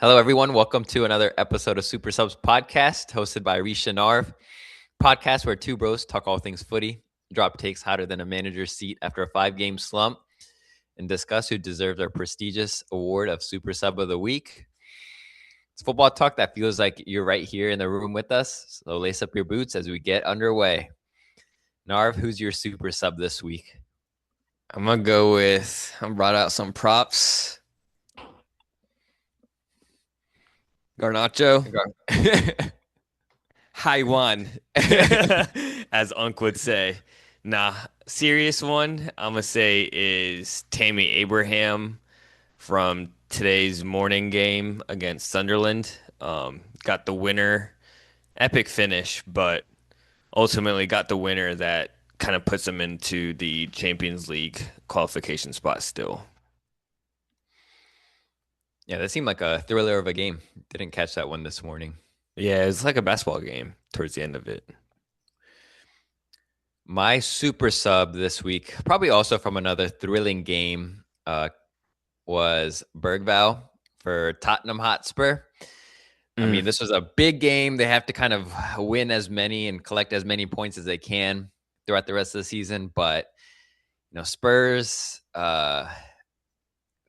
Hello, everyone. Welcome to another episode of Super Subs Podcast, hosted by Risha Narv. Podcast where two bros talk all things footy, drop takes hotter than a manager's seat after a 5-game slump, and discuss who deserves their prestigious award of Super Sub of the Week. It's football talk that feels like you're right here in the room with us. So lace up your boots as we get underway. Narv, who's your Super Sub this week? I brought out some props. Garnacho. High one, as Unc would say. Nah, serious one, I'm going to say is Tammy Abraham from today's morning game against Sunderland. Got the winner. Epic finish, but ultimately got the winner that kind of puts them into the Champions League qualification spot still. Yeah, that seemed like a thriller of a game. Didn't catch that one this morning. Yeah, it's like a basketball game towards the end of it. My super sub this week, probably also from another thrilling game, was Bergvall for Tottenham Hotspur. I mean, this was a big game. They have to kind of win as many and collect as many points as they can throughout the rest of the season. But, Spurs,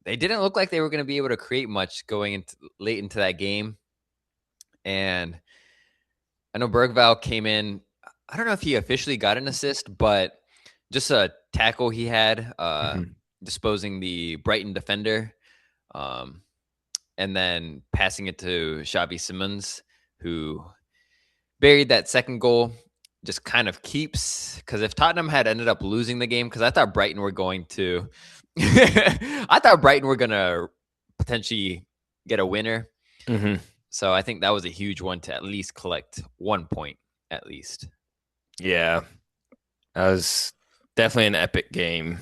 they didn't look like they were going to be able to create much going into late into that game. And I know Bergvall came in. I don't know if he officially got an assist, but just a tackle he had, disposing the Brighton defender, and then passing it to Xavi Simons, who buried that second goal. Just kind of keeps, because if Tottenham had ended up losing the game, because I thought Brighton were going to, I thought Brighton were going to potentially get a winner. So I think that was a huge one to at least collect 1 point, at least. Yeah, that was definitely an epic game.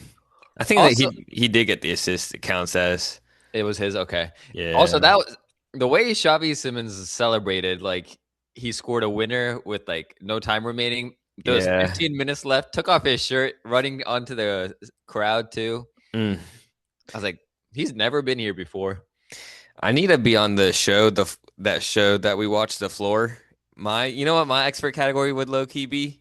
I think also, that he did get the assist. It counts as it was his. Okay. Yeah. Also, that was the way Xavi Simons celebrated. Like he scored a winner with like no time remaining. There was 15 minutes left. Took off his shirt, running onto the crowd too. I was like, he's never been here before. I need to be on the show, that show that we watched, The Floor. You know what my expert category would low key be?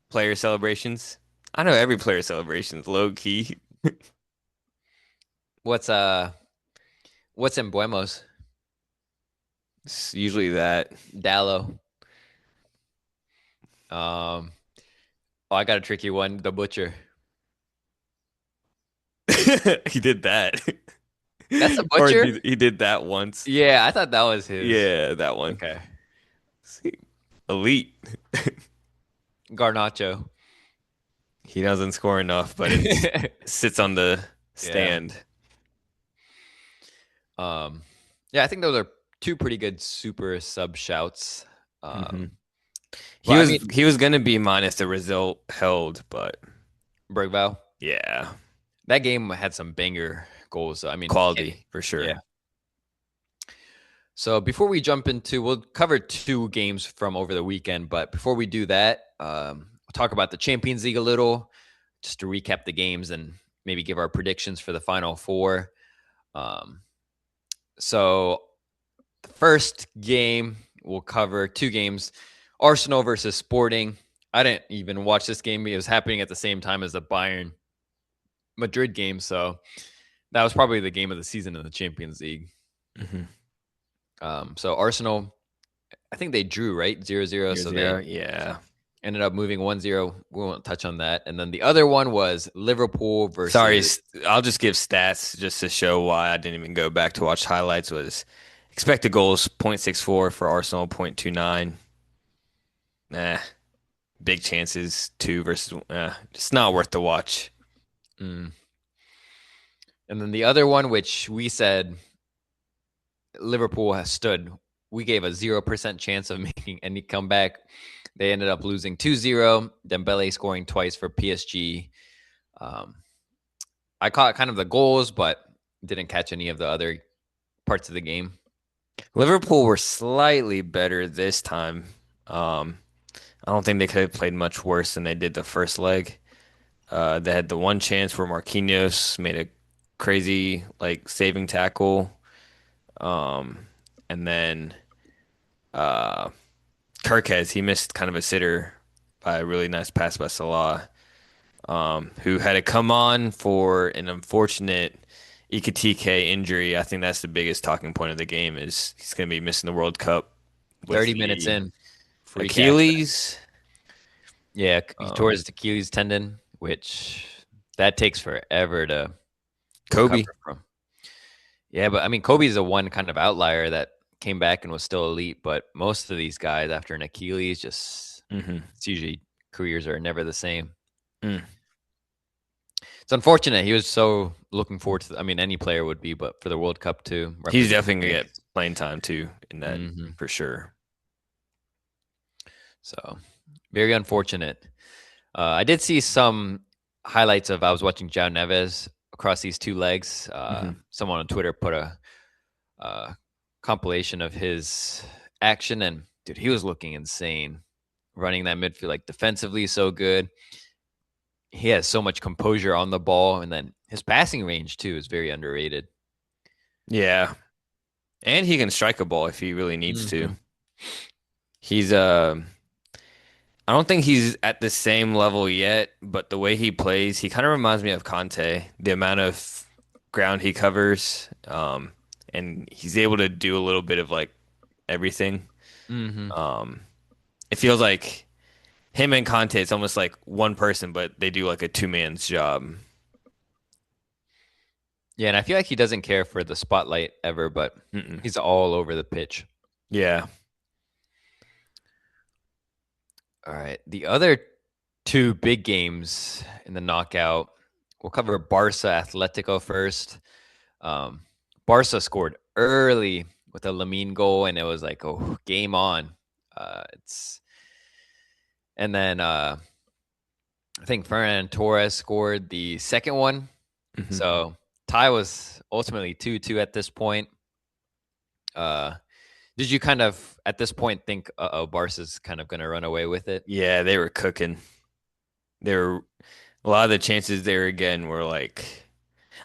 Player celebrations. I know every player celebration's low key. What's in Buemos? It's usually that. Dallo. I got a tricky one. The Butcher. He did that. That's a Butcher? He did that once. Yeah, I thought that was his. Yeah, that one. Okay. Elite. Garnacho. He doesn't score enough, but it sits on the stand. Yeah, I think those are two pretty good super sub shouts. He was gonna be minus the result held, but Bergvall. Yeah. That game had some banger goals. I mean, quality for sure. Yeah. So before we jump into, we'll cover 2 games from over the weekend. But before we do that, we'll talk about the Champions League a little, just to recap the games and maybe give our predictions for the Final Four. So the first game, we'll cover 2 games, Arsenal versus Sporting. I didn't even watch this game. It was happening at the same time as the Bayern Madrid game. So that was probably the game of the season in the Champions League. So Arsenal, I think they drew, right? 0-0. So they ended up moving 1-0. We won't touch on that. And then the other one was Liverpool versus... Sorry, I'll just give stats just to show why I didn't even go back to watch highlights. Was expected goals 0.64 for Arsenal, 0.29. Big chances 2 versus... it's not worth the watch. And then the other one, which we said Liverpool has stood, we gave a 0% chance of making any comeback. They ended up losing 2-0. Dembele scoring twice for PSG. I caught kind of the goals, but didn't catch any of the other parts of the game. Liverpool were slightly better this time. I don't think they could have played much worse than they did the first leg. They had the one chance where Marquinhos made a crazy saving tackle. Um, and then uh, Kirkez, he missed kind of a sitter by a really nice pass by Salah, who had to come on for an unfortunate Ikatike injury. I think that's the biggest talking point of the game is he's going to be missing the World Cup with 30 minutes the in, freak accident. Achilles. Yeah, he tore Um, his Achilles tendon, which that takes forever to recover Kobe. from. Yeah, but I mean, Kobe's the one kind of outlier that came back and was still elite. But most of these guys, after an Achilles, just Hmm. it's usually careers are never the same. Mm. It's unfortunate. He was so looking forward to. I mean, any player would be, but for the World Cup to He's represent definitely gonna get France. playing time too in that Hmm. for sure. So very unfortunate. I did see some highlights of. I was watching João Neves across these two legs. Hmm. Someone on Twitter put a compilation of his action, and dude, he was looking insane, running that midfield like defensively so good. He has so much composure on the ball, and then his passing range too is very underrated. Yeah, and he can strike a ball if he really needs to. Hmm. He's I don't think he's at the same level yet, but the way he plays, he kind of reminds me of Conte. The amount of ground he covers, and he's able to do a little bit of like everything. Hmm. Um, it feels like him and Conte, it's almost like one person, but they do like a two man's job. Yeah, and I feel like he doesn't care for the spotlight ever, but Mm-mm. he's all over the pitch. Yeah. All right, the other two big games in the knockout. We'll cover Barca Atletico first. Um, Barca scored early with a Lamine goal, and it was like, oh, game on. It's and then I think Ferran Torres scored the second one, Hmm. so tie was ultimately 2-2 at this point. Uh, did you kind of at this point think, oh, Barca's kind of going to run away with it? Yeah, they were cooking. They were a lot of the chances there again were like,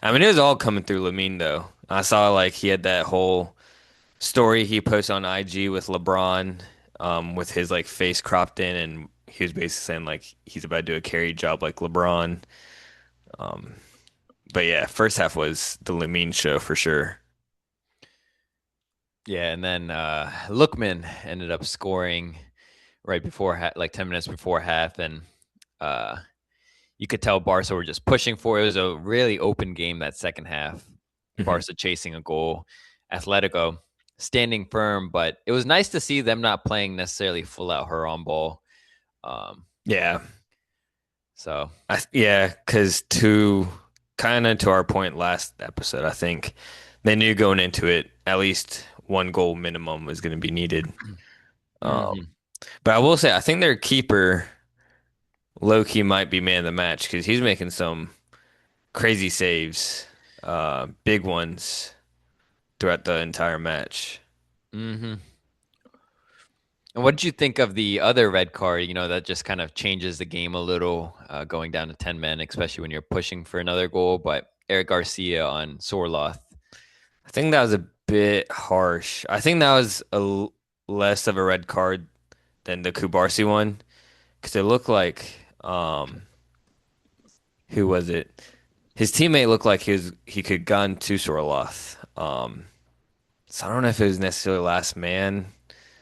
I mean, it was all coming through Lamine though. I saw like he had that whole story he posted on IG with LeBron, with his like face cropped in, and he was basically saying like he's about to do a carry job like LeBron. Um, but yeah, first half was the Lamine show for sure. Yeah, and then Lookman ended up scoring right before like 10 minutes before half, and uh, you could tell Barca were just pushing for it. It was a really open game that second half. Hmm. Barca chasing a goal, Atletico standing firm, but it was nice to see them not playing necessarily full out her on ball. Um, Yeah, so yeah, because to kind of to our point last episode, I think they knew going into it at least one goal minimum was going to be needed. Um, mhm. but I will say, I think their keeper low key might be man of the match because he's making some crazy saves, big ones throughout the entire match. Mhm. And what did you think of the other red card? You know, that just kind of changes the game a little, going down to 10 men, especially when you're pushing for another goal. But Eric Garcia on Sorloth. I think that was a bit harsh. I think that was less of a red card than the Kubarsi one because it looked like who was it? His teammate looked like he could gun to Sorloth. So I don't know if it was necessarily last man.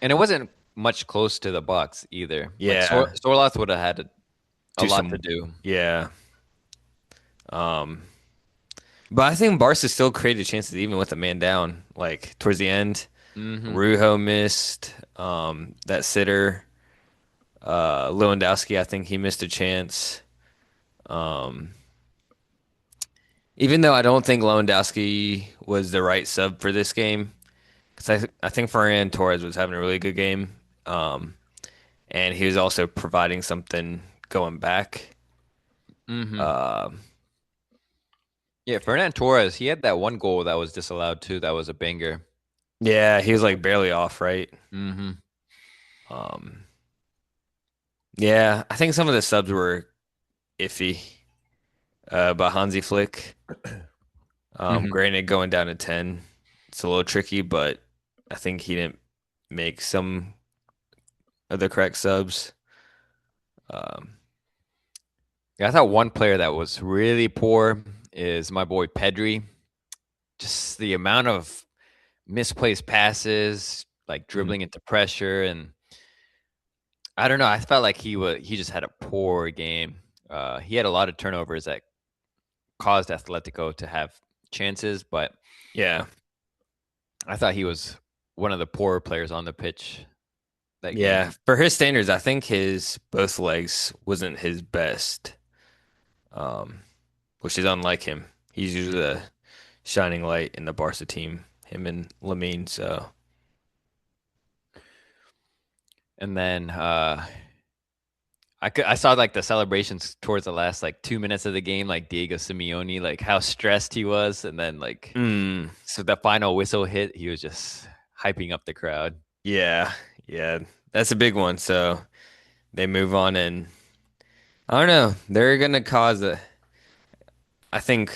And it wasn't much close to the box either. Like Yeah, Sorloth would have had a do lot to some. do. Yeah. Um, but I think Barca still created chances even with a man down. Like towards the end, Hmm. Rujo missed that sitter. Lewandowski, I think he missed a chance. Um, even though I don't think Lewandowski was the right sub for this game, because I think Ferran Torres was having a really good game, and he was also providing something going back. Hmm. Um, Yeah, Fernan Torres, he had that one goal that was disallowed too. That was a banger. yeah, he was like barely off, right? Hmm. Um, yeah, I think some of the subs were iffy. But Hansi Flick, Hmm. granted, going down to 10, it's a little tricky, but I think he didn't make some of the correct subs. Um, Yeah, I thought one player that was really poor is my boy Pedri. Just the amount of misplaced passes, like mhm. dribbling into pressure, and I don't know. I felt like he just had a poor game. He had a lot of turnovers that caused Atletico to have chances, but Yeah, I thought he was one of the poorer players on the pitch that game. yeah. For his standards, I think his both legs wasn't his best, um, which is unlike him. He's usually the shining light in the Barca team, him and Lamine. So, And then I saw like the celebrations towards the last like 2 minutes of the game, like Diego Simeone, like how stressed he was, and then like mm, so the final whistle hit, he was just hyping up the crowd. yeah, yeah, that's a big one. So they move on, and I don't know. They're gonna cause a. I think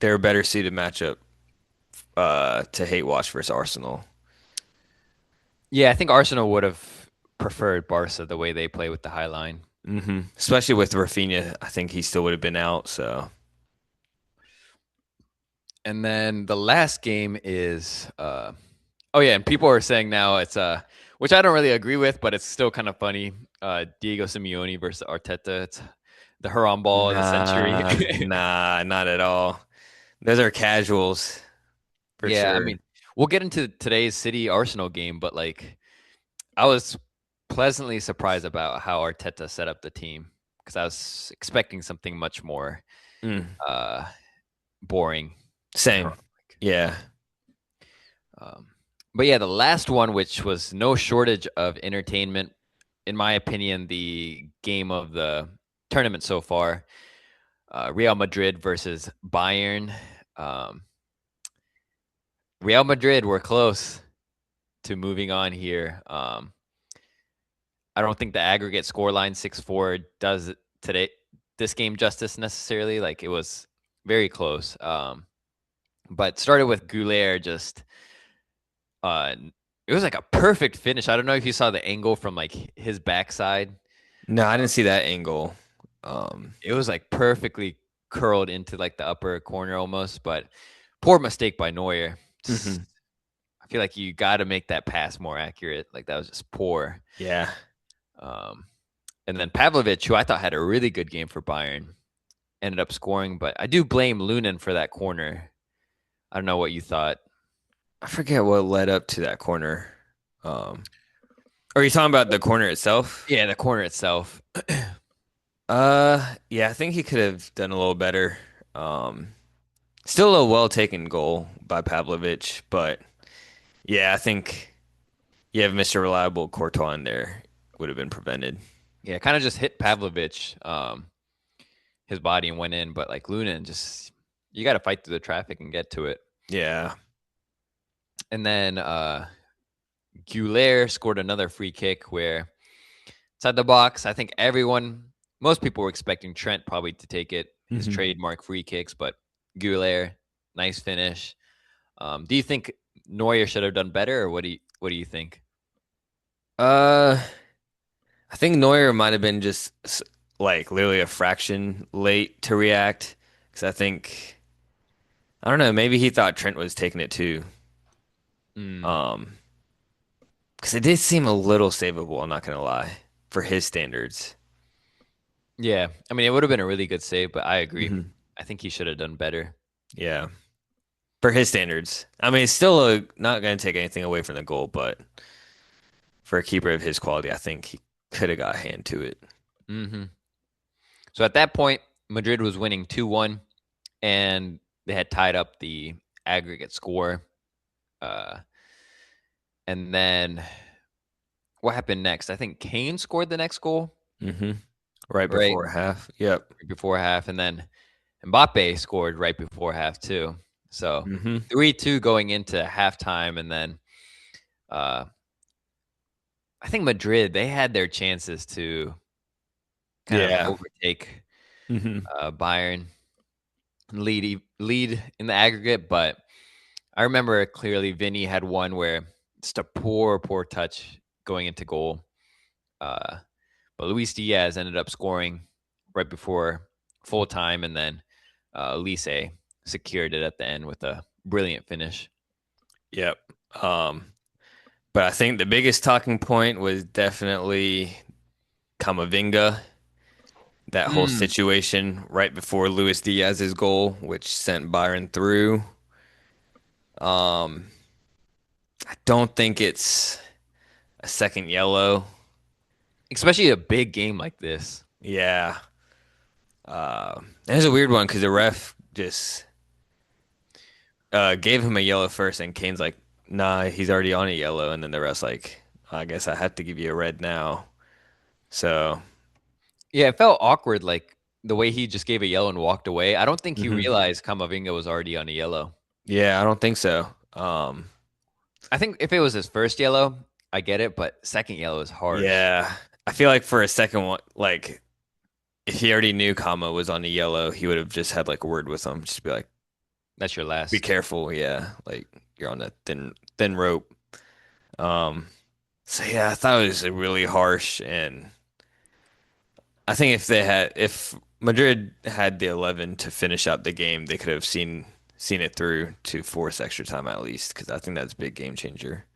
they're a better suited matchup to hate watch versus Arsenal. Yeah, I think Arsenal would have preferred Barca the way they play with the high line. Especially with Rafinha, I think he still would have been out. So, And then the last game is oh yeah, and people are saying now it's which I don't really agree with, but it's still kind of funny. Diego Simeone versus Arteta. It's the Haram ball of the century. nah, not at all. Those are casuals for Yeah, I sure. mean, we'll get into today's City Arsenal game, but like I was pleasantly surprised about how Arteta set up the team because I was expecting something much more Mm, uh boring and same. heroic. Yeah. Um, but yeah, the last one, which was no shortage of entertainment, in my opinion, the game of the tournament so far, Real Madrid versus Bayern. Um, Real Madrid were close to moving on here. I don't think the aggregate scoreline 6-4 does today this game justice necessarily. Like it was very close. But started with Goulet just uh it was like a perfect finish. I don't know if you saw the angle from like his backside. No, I didn't see that angle. Um, It was like perfectly curled into like the upper corner almost, but poor mistake by Neuer. mhm. I feel like you got to make that pass more accurate. Like that was just poor. Yeah. Um, and then Pavlovic, who I thought had a really good game for Bayern, ended up scoring, but I do blame Lunin for that corner. I don't know what you thought. I forget what led up to that corner. Um, are you talking about the corner itself? Yeah, the corner itself. Yeah, I think he could have done a little better. Um, Still a well taken goal by Pavlovich, but yeah, I think you have Mr. Reliable Courtois in there would have been prevented. Yeah, kind of just hit Pavlovic, his body and went in, but like Lunin just you got to fight through the traffic and get to it. Yeah. And then Goulet scored another free kick where inside the box, I think most people were expecting Trent probably to take it, his hmm trademark free kicks, but Goulet, nice finish. Do you think Neuer should have done better, or what do you think? Uh, I think Neuer might have been just like literally a fraction late to react because I don't know, maybe he thought Trent was taking it too. Mm, Um, because it did seem a little savable, I'm not gonna lie, for his standards. yeah, I mean it would have been a really good save, but I agree. hmm I think he should have done better. Yeah. For his standards. I mean, it's still not going to take anything away from the goal, but for a keeper of his quality, I think he could have got a hand to it. Hmm. So at that point, Madrid was winning 2-1, and they had tied up the aggregate score. Uh, and then what happened next? I think Kane scored the next goal, hmm Right right before half. Yep. before half, and then Mbappe scored right before half too. So hmm 3-2 going into halftime, and then uh, I think Madrid they had their chances to kind of Yeah. overtake hmm Bayern, lead in the aggregate, but I remember clearly Vinny had one where just a poor touch going into goal. Uh, but Luis Diaz ended up scoring right before full time, and then Elise secured it at the end with a brilliant finish. Yep. Um, but I think the biggest talking point was definitely Camavinga, that whole Mm. situation right before Luis Diaz's goal, which sent Byron through. Um, I don't think it's a second yellow. Especially a big game like this. Yeah. It's a weird one because the ref just gave him a yellow first, and Kane's like, "Nah, he's already on a yellow," and then the ref's like, "I guess I have to give you a red now." So, Yeah, it felt awkward, like the way he just gave a yellow and walked away. I don't think he mhm. realized Camavinga was already on a yellow. Yeah, I don't think so. I think if it was his first yellow, I get it, but second yellow is harsh. Yeah, I feel like for a second one, like if he already knew Kama was on a yellow, he would have just had like a word with him, just be like, That's your "Be last. careful, yeah, like you're on a thin rope." Um, so yeah, I thought it was a really harsh, and I think if Madrid had the 11 to finish out the game, they could have seen it through to force extra time at least, because I think that's a big game changer.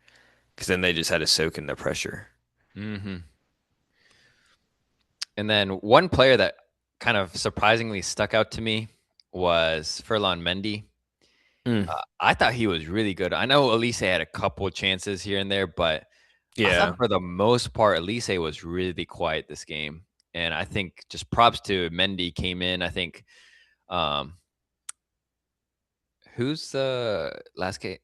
Because then they just had to soak in the pressure. Hmm. And then one player that kind of surprisingly stuck out to me was Furlan Mendy. Mm, I thought he was really good. I know Elise had a couple chances here and there, but I thought yeah. for the most part, Elise was really quiet this game. And I think just props to Mendy came in. I think um, who's the last game?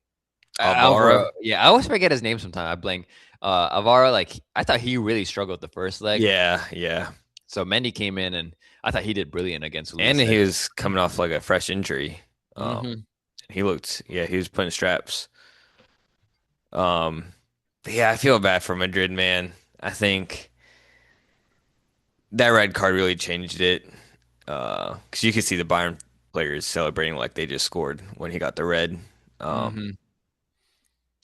Alvaro. Alvaro. Yeah, I always forget his name sometimes. I blank. Alvaro, like I thought he really struggled the first leg. Yeah, yeah. So Mendy came in and I thought he did brilliant against And Elise. he was coming off like a fresh injury. Hmm. He looked, yeah, he was putting straps. Um, but yeah, I feel bad for Madrid, man. I think that red card really changed it. Because you could see the Bayern players celebrating like they just scored when he got the red. Um, Hmm.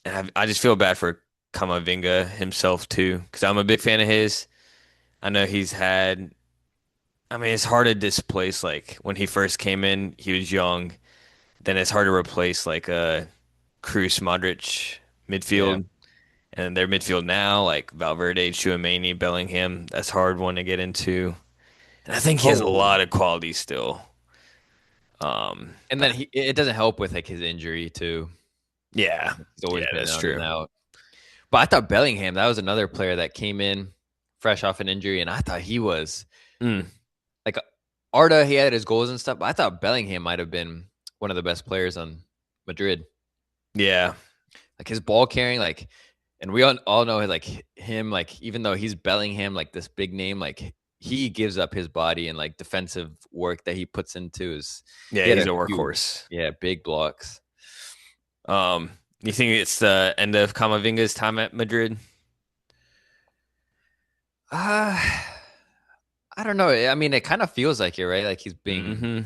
and I just feel bad for Kamavinga himself too, because I'm a big fan of his. I know he's had. I mean, it's hard to displace like when he first came in, he was young. Then it's hard to replace like a Cruz Modric Yeah. midfield, and their midfield now like Valverde, Tchouaméni, Bellingham. That's a hard one to get into. And I think he has a Oh, lot of quality still. and then But it doesn't help with like his injury too. yeah, He's yeah, always been that's out and true. out. But I thought Bellingham, that was another player that came in fresh off an injury, and I thought he was Mm, like Arda. He had his goals and stuff, but I thought Bellingham might have been one of the best players on Madrid. yeah, Like his ball carrying, like, and we all know like him, like even though he's Bellingham, like this big name, like he gives up his body and like defensive work that he puts into his. yeah, He had he's a a few, workhorse. yeah, big blocks. You think it's the end of Camavinga's time at Madrid? Uh, I don't know. I mean, it kind of feels like it, right? Like he's being Mm-hmm.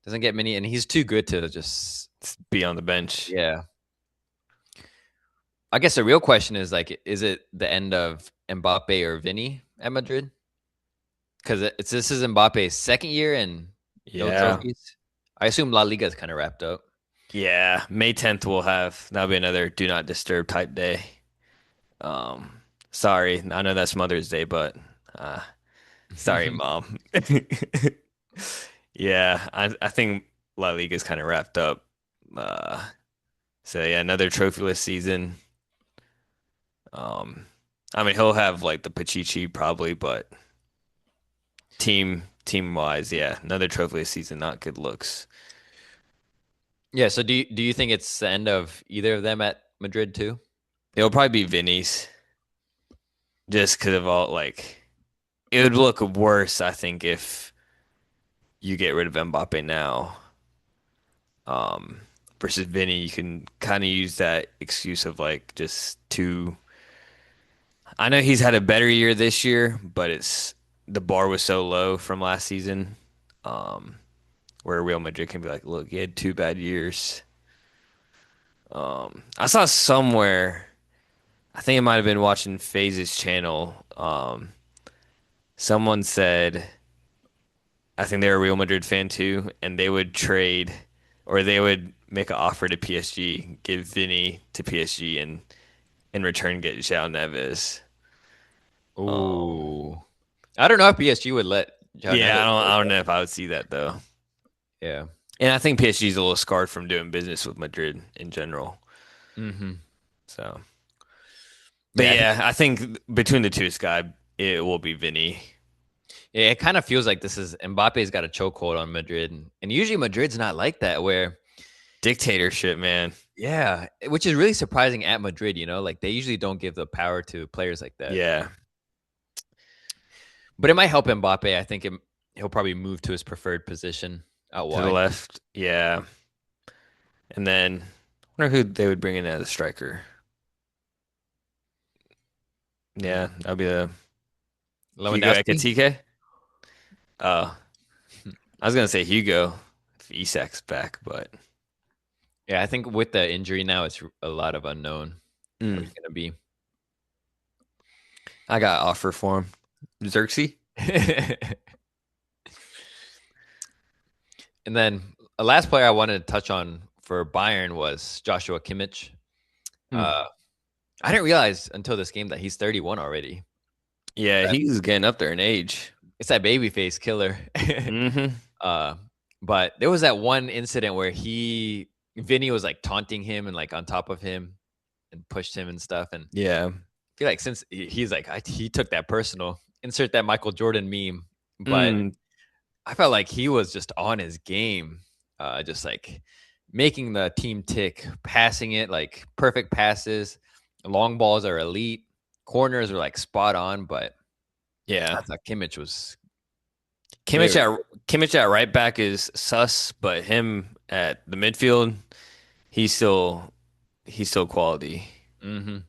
doesn't get many, and he's too good to just, Be on the bench. yeah. I guess the real question is like, is it the end of Mbappe or Vinny at Madrid? Because it's this is Mbappe's second year and no Yeah. trophies. I assume La Liga is kind of wrapped up. Yeah. May 10th we'll have that'll be another do not disturb type day. Um, sorry, I know that's Mother's Day, but uh sorry, mom. Yeah, I think La Liga's kind of wrapped up. Uh so yeah, another trophyless season. Um I mean he'll have like the Pachichi probably, but team wise, yeah, another trophyless season, not good looks. Yeah. So do you think it's the end of either of them at Madrid too? It'll probably be Vinny's just because of all like it would look worse, I think, if you get rid of Mbappe now. Um, versus Vinny, you can kind of use that excuse of like just too. I know he's had a better year this year, but it's the bar was so low from last season, um, where Real Madrid can be like, look, he had 2 bad years. I saw somewhere. I think it might have been watching FaZe's channel. Someone said, I think they're a Real Madrid fan too, and they would trade or they would make an offer to PSG, give Vinny to PSG, and in return get João Neves. Um, Ooh, I don't know if PSG would let John yeah, Neves go, I don't but know if I would see that though. yeah. And I think PSG is a little scarred from doing business with Madrid in general. Hmm. So, but Yeah, I think yeah, I think between the two, Sky, it will be Vinny. yeah, it kind of feels like this is Mbappe's got a chokehold on Madrid, and usually Madrid's not like that. Where Dictatorship, man. yeah, which is really surprising at Madrid. Like they usually don't give the power to players like that. Yeah, But it might help Mbappe. I think he'll probably move to his preferred position out to the wide. left. Yeah, and then I wonder who they would bring in as a striker. Yeah, Mm. that'd be the Hugo Lewandowski. Ekitike. Oh, I was gonna say Hugo if Isak's back, but Yeah, I think with the injury now, it's a lot of unknown what mm, he's gonna be. I got offer for him. Xerxes. And then a last player I wanted to touch on for Bayern was Joshua Kimmich. Mm. Uh, I didn't realize until this game that he's 31 already. Yeah, That he's getting up there in age. it's that baby face killer. Hmm. uh, but there was that one incident where Vinny was like taunting him and like on top of him and pushed him and stuff. And I Yeah. feel like since he's like he took that personal. Insert that Michael Jordan meme, but Mm. I felt like he was just on his game, just like making the team tick, passing it like perfect passes. Long balls are elite. Corners are like spot on, but Yeah. I thought Kimmich was Kimmich very at Kimmich at right back is sus, but him at the midfield, he's still he's still quality. good.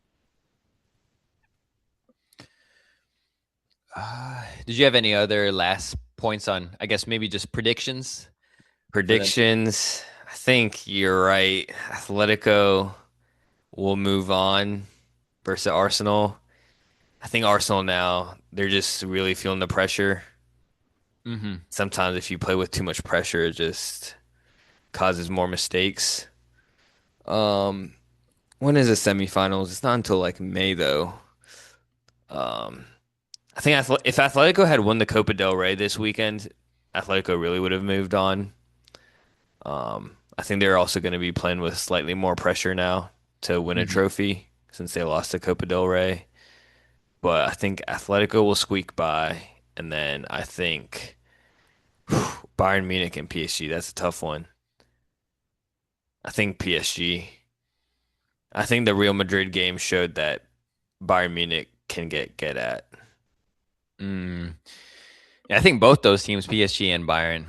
Did you have any other last points on, I guess, maybe just predictions for them? Predictions, I think you're right. Atletico will move on versus Arsenal. I think Arsenal now, they're just really feeling the pressure. Mm-hmm. Sometimes if you play with too much pressure, it just causes more mistakes. Um, when is the semifinals? It's not until like May though. Um, I think if Atletico had won the Copa del Rey this weekend, Atletico really would have moved on. I think they're also going to be playing with slightly more pressure now to win a Mm-hmm. trophy since they lost the Copa del Rey. But I think Atletico will squeak by, and then I think Bayern Munich and PSG. That's a tough one. I think PSG. I think the Real Madrid game showed that Bayern Munich can get at. Mm. Yeah, I think both those teams, PSG and Bayern,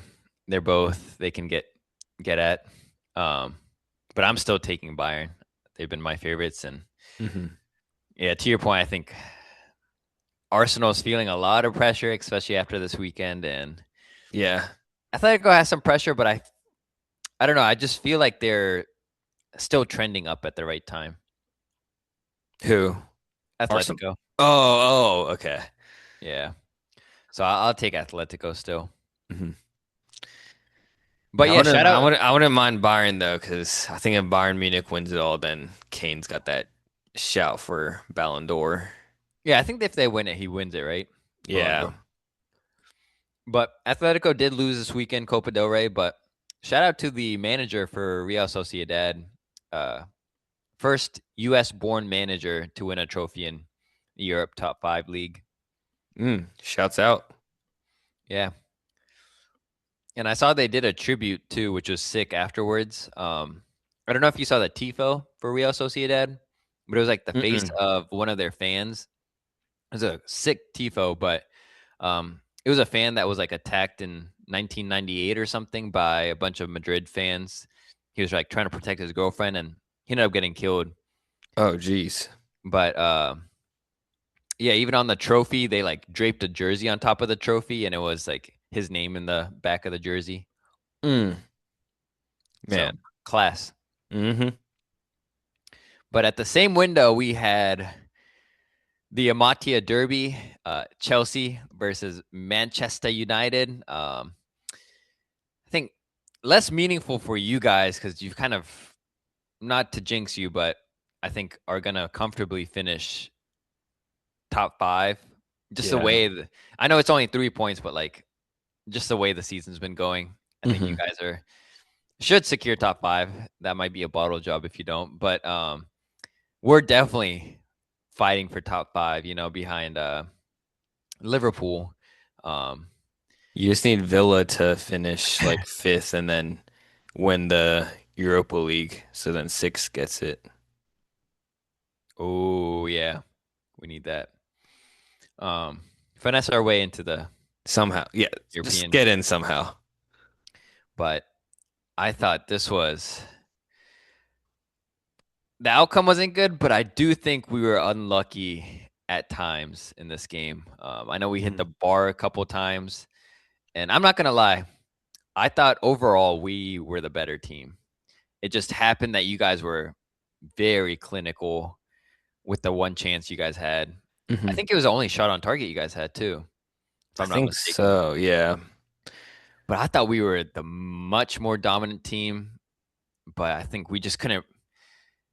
they can get at. Um, but I'm still taking Bayern. They've been my favorites, and Hmm. yeah, to your point, I think Arsenal's feeling a lot of pressure, especially after this weekend, and Yeah. Atletico has some pressure, but I don't know. I just feel like they're still trending up at the right time. Who? Arsenal? Atletico, Oh, okay. yeah. So I'll take Atletico still. Hmm. But yeah, shout out. I wouldn't mind Bayern though, because I think if Bayern Munich wins it all, then Kane's got that shout for Ballon d'Or. Yeah, I think if they win it, he wins it, right? Ballon Yeah. d'Or. But Atletico did lose this weekend, Copa del Rey. But shout out to the manager for Real Sociedad, uh, first U.S. born manager to win a trophy in the Europe Top Five League. Shouts out. Yeah, and I saw they did a tribute too, which was sick afterwards. I don't know if you saw the tifo for Real Sociedad, but it was like the face Mm-mm. of one of their fans. It was a sick tifo, but it was a fan that was like attacked in 1998 or something by a bunch of Madrid fans. He was like trying to protect his girlfriend, and he ended up getting killed. Oh, geez. But yeah, even on the trophy, they like draped a jersey on top of the trophy, and it was like his name in the back of the jersey. Mm, So man. class. Hmm. But at the same window, we had the Amatya Derby, Chelsea versus Manchester United. I think less meaningful for you guys because you've kind of, not to jinx you, but I think are gonna comfortably finish top five. Just the Yeah. way I know it's only 3 points, but like just the way the season's been going, I think you Hmm. guys are should secure top five. That might be a bottle job if you don't, but we're definitely fighting for top five. Behind Liverpool. Um, You just need Villa to finish like fifth and then win the Europa League. So then six gets it oh yeah, we need that. Finesse our way into the somehow. Yeah, just European. get in somehow. But I thought this was the outcome wasn't good, but I do think we were unlucky at times in this game. I know we hit the Hmm. bar a couple times, and I'm not gonna lie, I thought overall we were the better team. It just happened that you guys were very clinical with the one chance you guys had. I Hmm. think it was the only shot on target you guys had too, if I I'm not think mistaken. so. Yeah. But I thought we were the much more dominant team, but I think we just couldn't.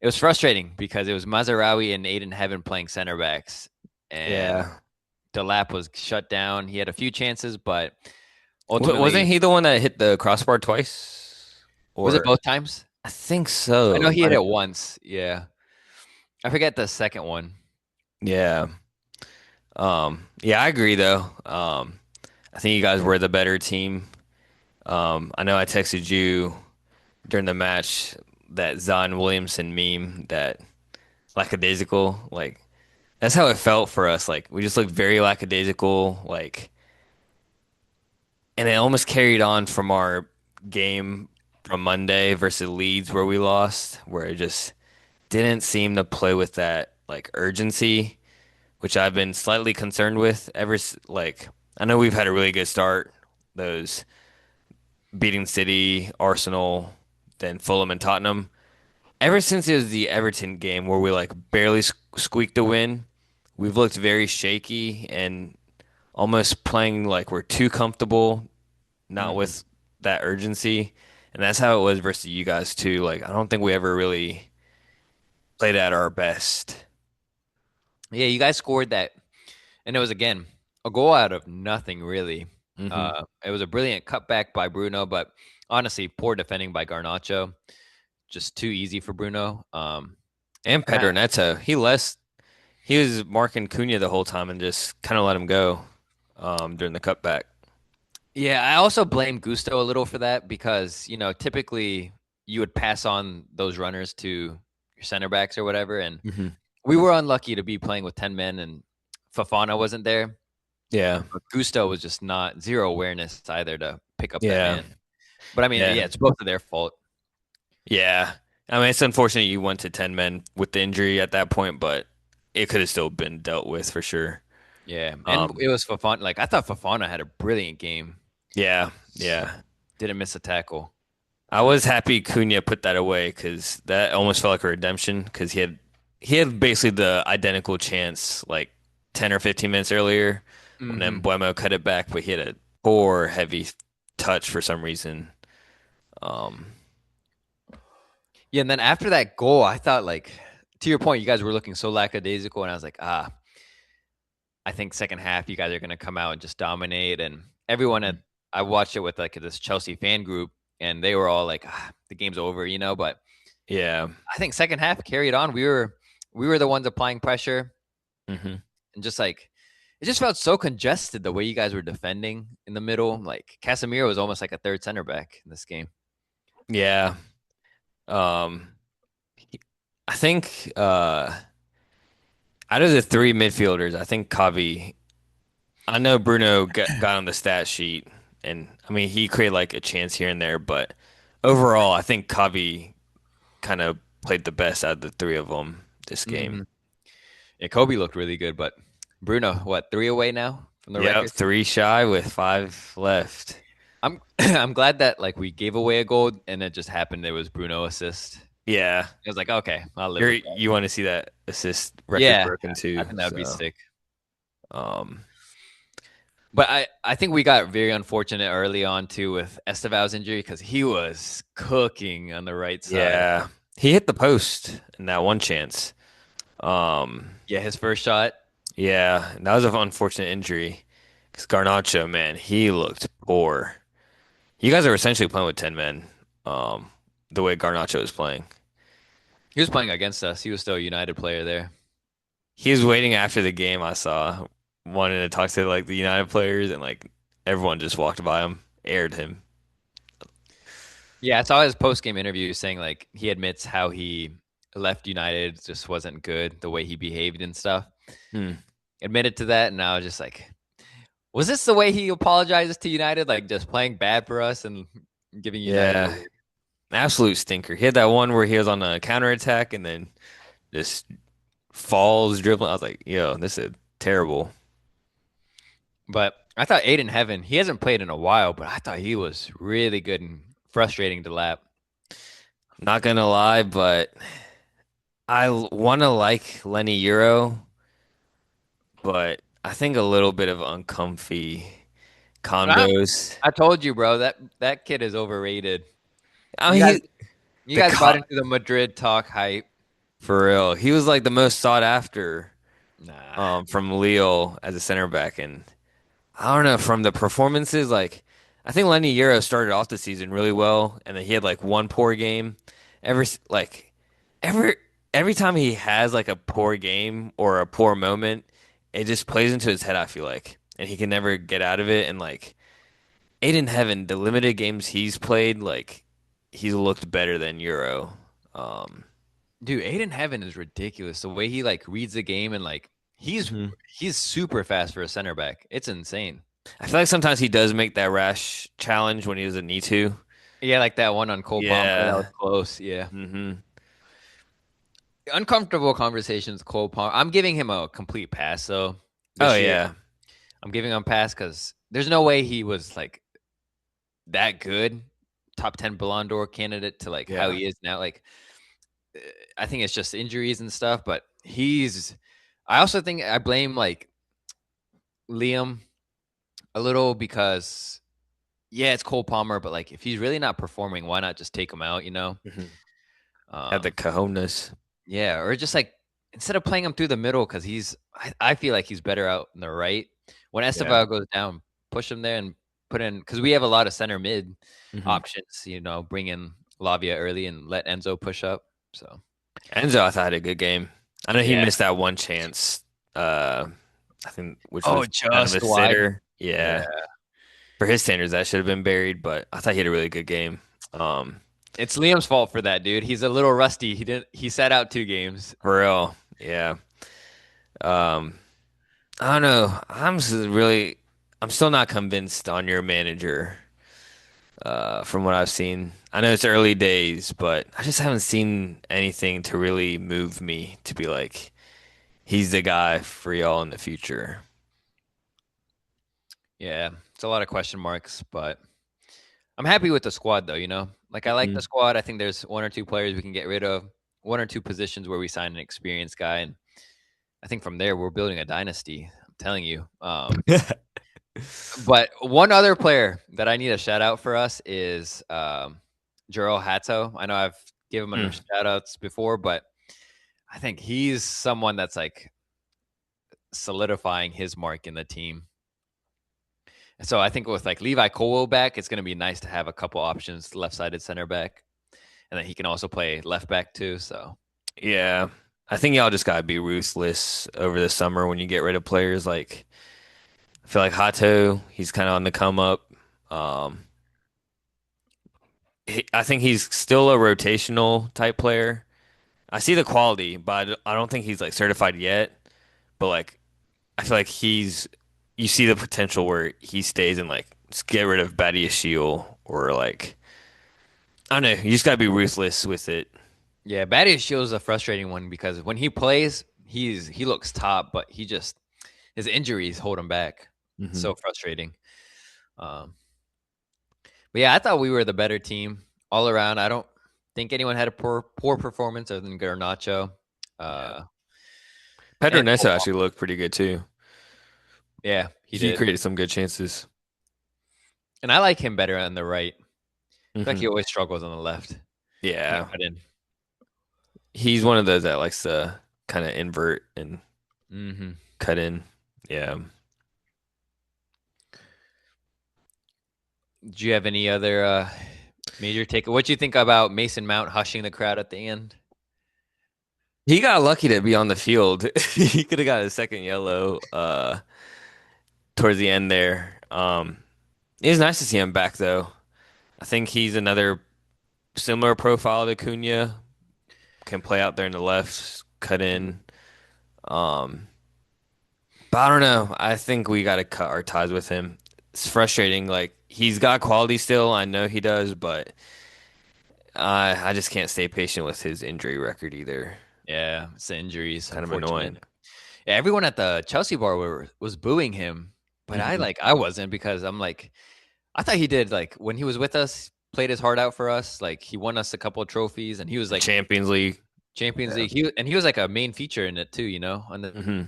It was frustrating because it was Mazarawi and Aiden Heaven playing center backs, and Yeah. Delap was shut down. He had a few chances, but Wasn't ultimately, he the one that hit the crossbar twice? was it Or both times? I think I so. know It he might hit have it been. once. Yeah, I forget the second one. Yeah. Yeah, I agree though. I think you guys were the better team. I know I texted you during the match that Zion Williamson meme that lackadaisical. Like that's how it felt for us. Like we just looked very lackadaisical. Like, and it almost carried on from our game from Monday versus Leeds where we lost, where it just didn't seem to play with that like urgency, which I've been slightly concerned with like I know we've had a really good start, those beating City, Arsenal, then Fulham and Tottenham. Ever since it was the Everton game where we like barely squeaked a win, we've looked very shaky and almost playing like we're too comfortable, not Hmm. with that urgency. And that's how it was versus you guys too. Like I don't think we ever really played at our best. Yeah, you guys scored that, and it was again a goal out of nothing, really. Hmm. It was a brilliant cutback by Bruno, but honestly, poor defending by Garnacho. Just too easy for Bruno. And And I, Pedro Neto, he was marking Cunha the whole time and just kind of let him go during the cutback. yeah, I also blame Gusto a little for that because typically you would pass on those runners to your center backs or whatever, and Hmm. we were unlucky to be playing with 10 men, and Fafana wasn't there. Yeah, But Gusto was just not zero awareness either to pick up that yeah, man. But I mean, yeah, yeah, it's both of their fault. yeah. I mean, it's unfortunate you went to 10 men with the injury at that point, but it could have still been dealt with for sure. Yeah, and Um, it was Fafana. Like I thought Fafana had a brilliant game. yeah, yeah. Didn't miss a tackle. I was happy Cunha put that away because that almost felt like a redemption because he had basically the identical chance like 10 or 15 minutes earlier when then Hmm. Buemo cut it back, but he had a poor heavy touch for some reason. Um, Yeah, and then after that goal, I thought like to your point, you guys were looking so lackadaisical, and I was like, I think second half you guys are gonna come out and just dominate. And everyone at Mhm. I watched it with like this Chelsea fan group, and they were all like, the game's over, But Yeah. I think second half carried on. We were the ones applying pressure, Hmm. and just like it just felt so congested the way you guys were defending in the middle. Like Casemiro was almost like a third center back in this game. Yeah. Um, I think out of the three midfielders, I think Kavi. I know Bruno got on the stat sheet, and I mean he created like a chance here and there, but overall, I think Kavi kind of played the best out of the three of them this game. Hmm. Yeah, Kobe looked really good, but Bruno, what, 3 away now from the Yep, record? three shy with five left. I'm I'm glad that like we gave away a goal and it just happened it was Bruno assist. Yeah. I was like, okay, I'll live with that. You want to see that assist record Yeah, broken I too. think that would be So, sick. um, But I think we got very unfortunate early on too with Esteval's injury because he was cooking on the right side. yeah, he hit the post in that one chance. Um, Yeah, his first shot. yeah, that was an unfortunate injury because Garnacho, man, he looked poor. You guys are essentially playing with 10 men, um, the way Garnacho is playing. He was playing against us. He was still a United player there. He was waiting after the game, I saw, wanting to talk to like the United players, and like everyone just walked by him, aired him. Yeah, I saw his post game interview saying like he admits how he left United just wasn't good the way he behaved and stuff. Hmm. Admitted to that, and I was just like, was this the way he apologizes to United? Like just playing bad for us and giving United a Yeah, win. absolute stinker. He had that one where he was on a counter attack and then just falls dribbling. I was like, yo, this is terrible. But I thought Aiden Heaven, he hasn't played in a while, but I thought he was really good and frustrating to lap. Not gonna lie, but I want to like Lenny Euro, but I think a little bit of uncomfy I, combos. I told you, bro, that kid is overrated. I You mean, guys he you the guys bought co into the Madrid talk hype. for real. He was like the most sought after Nah. from Lille as a center back, and I don't know from the performances. Like, I think Lenny Euro started off the season really well, and then he had like one poor game. Like every every time he has like a poor game or a poor moment, it just plays into his head, I feel like, and he can never get out of it. And like Aiden Heaven, the limited games he's played, like he's looked better than Euro. Um, Dude, Aiden Heaven is ridiculous. The way he like reads the game and like he's Mhm. he's super fast for a center back. It's insane. I feel like sometimes he does make that rash challenge when he doesn't need to. Yeah, like that one on Cole Palmer. That was Yeah. close. Yeah. Hmm. Uncomfortable conversations, Cole Palmer. I'm giving him a complete pass though Oh this year. yeah. I'm giving him a pass because there's no way he was like that good, top 10 Ballon d'Or candidate to like how Yeah. he is now. Like, uh, I think it's just injuries and stuff, but I also think I blame like Liam a little because, yeah, it's Cole Palmer, but like if he's really not performing, why not just take him out, you know? Hmm. Have the Um, cojones. yeah, or just like instead of playing him through the middle, because I feel like he's better out in the right. When Yeah. Esteval goes down, push him there and put in, because we have a lot of center mid Hmm. options, you know, bring in Lavia early and let Enzo push up. So, Enzo, I thought had a good game. I know he yeah. missed that one chance. Uh, I think which Oh, was kind of a just wide. sitter. Yeah. Yeah. For his standards, that should have been buried, but I thought he had a really good game. Um, It's Liam's fault for that, dude. He's a little rusty. He sat out 2 games. for real. Yeah. Um, I don't know. I'm still not convinced on your manager. From what I've seen, I know it's early days, but I just haven't seen anything to really move me to be like, he's the guy for y'all in the future. Yeah. It's a lot of question marks, but I'm happy with the squad though, you know? Like I like the Mhm. squad. I think there's one or two players we can get rid of, one or two positions where we sign an experienced guy, and I think from there we're building a dynasty. I'm telling you. But one other player that I need a shout out for us is Juro Hato. I know I've given him Mm. shout outs before, but I think he's someone that's like solidifying his mark in the team. So I think with like Levi Colwell back, it's going to be nice to have a couple options left sided center back, and then he can also play left back too. So Yeah. I think y'all just gotta be ruthless over the summer when you get rid of players like I feel like Hato, he's kind of on the come up. Um, I think he's still a rotational type player. I see the quality, but I don't think he's like certified yet. But like, I feel like you see the potential where he stays and like just get rid of Badiashile or like, I don't know. You just gotta be ruthless with it. yeah, Batty Shield's a frustrating one because when he plays, he looks top, but he just his injuries hold him back. It's Hmm. so frustrating. Um, but yeah, I thought we were the better team all around. I don't. think anyone had a poor performance other than Garnacho. Yeah. Uh, Pedro and Neto Cole. actually looked pretty good too. Yeah, he He did. created some good chances. And I like him better on the right. I feel like Hmm. he always struggles on the left. Can't Yeah. cut in. He's one of those that likes to kind of invert and Hmm. cut in. Yeah. Do you have any other major take? What do you think about Mason Mount hushing the crowd at the end? He got lucky to be on the field. He could have got a second yellow towards the end there. It was nice to see him back though. I think he's another similar profile to Cunha. Can play out there in the left, cut in. Um, but I don't know. I think we got to cut our ties with him. It's frustrating. Like he's got quality still. I know he does, but I just can't stay patient with his injury record either. Yeah, it's the injuries, Kind of unfortunate. annoying. Yeah, everyone at the Chelsea bar was booing him, but Hmm. I wasn't because I'm like I thought he did like when he was with us, played his heart out for us. Like he won us a couple of trophies, and he was The like Champions League. Champions Yeah. League. He was like a main feature in it too. You know, on the Hmm.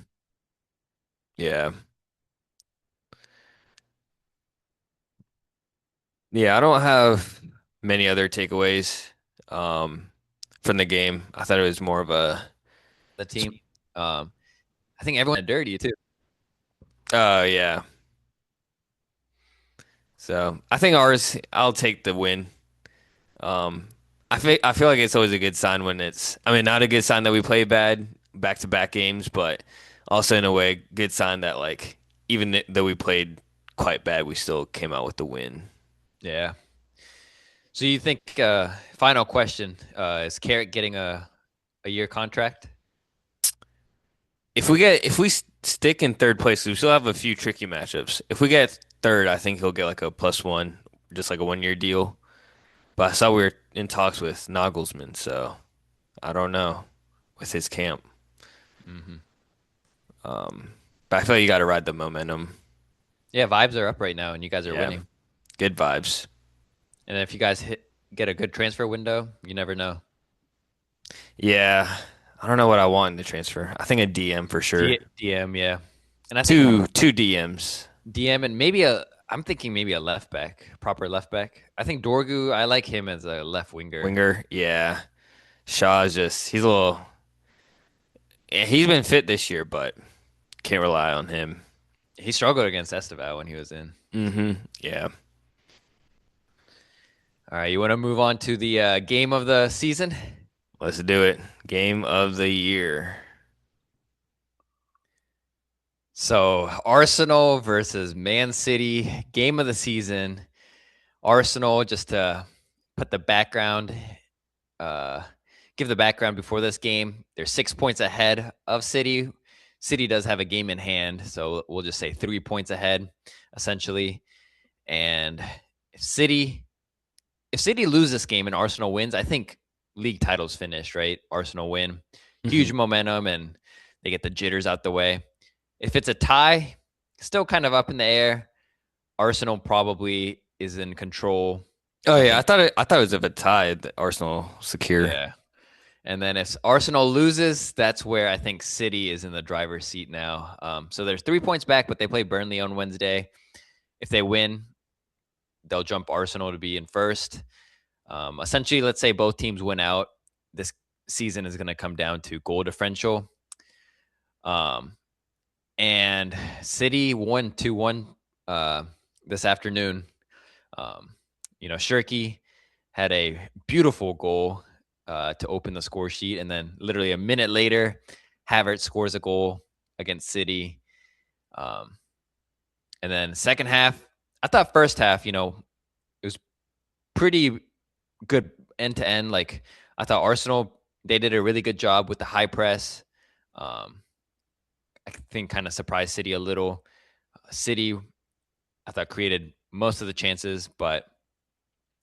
Yeah. Yeah. I don't have many other takeaways um, from the game. I thought it was more of a. team. Um, I think everyone had dirty too. Oh yeah. So I think ours. I'll take the win. Um, I feel like it's always a good sign when it's. I mean, not a good sign that we play bad back to back games, but also in a way, good sign that like though we played quite bad, we still came out with the win. Yeah. So you think final question is Carrot getting a year contract? If we stick in third place, we still have a few tricky matchups. If we get third, I think he'll get like a +1, just like a 1 year deal. But I saw we were in talks with Nagelsmann, so I don't know with his camp. Hmm. But I feel like you got to ride the momentum. Yeah, vibes are up right now, and you guys are Yeah, winning. good vibes. And if you guys get a good transfer window, you never know. Yeah, I don't know what I want in the transfer. I think a DM for sure. DM, yeah, and I think Two DMs. DM and maybe a. I'm thinking maybe a left back, proper left back. I think Dorgu. I like him as a left winger. Winger, yeah. Shaw's just he's a little. Yeah, he's been fit this year, but can't rely on him. He struggled against Esteval when he was in. Yeah. All right, you want to move on to the game of the season? Let's do it. Game of the year. So Arsenal versus Man City, game of the season. Arsenal, just to put the background, uh, give the background before this game. They're 6 points ahead of City. City does have a game in hand, so we'll just say 3 points ahead, essentially. And if City if City lose this game and Arsenal wins, I think league titles finished, right? Arsenal win. Hmm. Huge momentum and they get the jitters out the way. If it's a tie, still kind of up in the air. Arsenal probably is in control. Oh I yeah, I think, thought it. I thought it was if it tied, the Arsenal secure. yeah. And then if Arsenal loses, that's where I think City is in the driver's seat now. So there's 3 points back, but they play Burnley on Wednesday. If they win, they'll jump Arsenal to be in first. Essentially, let's say both teams win out. This season is going to come down to goal differential. Um, and City won 2-1 this afternoon. Um, Shirky had a beautiful goal to open the score sheet. And then literally a minute later, Havertz scores a goal against City. Um, and then second half, I thought first half, it was pretty good end to end. Like I thought Arsenal, they did a really good job with the high press. Um, I think kind of surprised City a little. City, I thought created most of the chances, but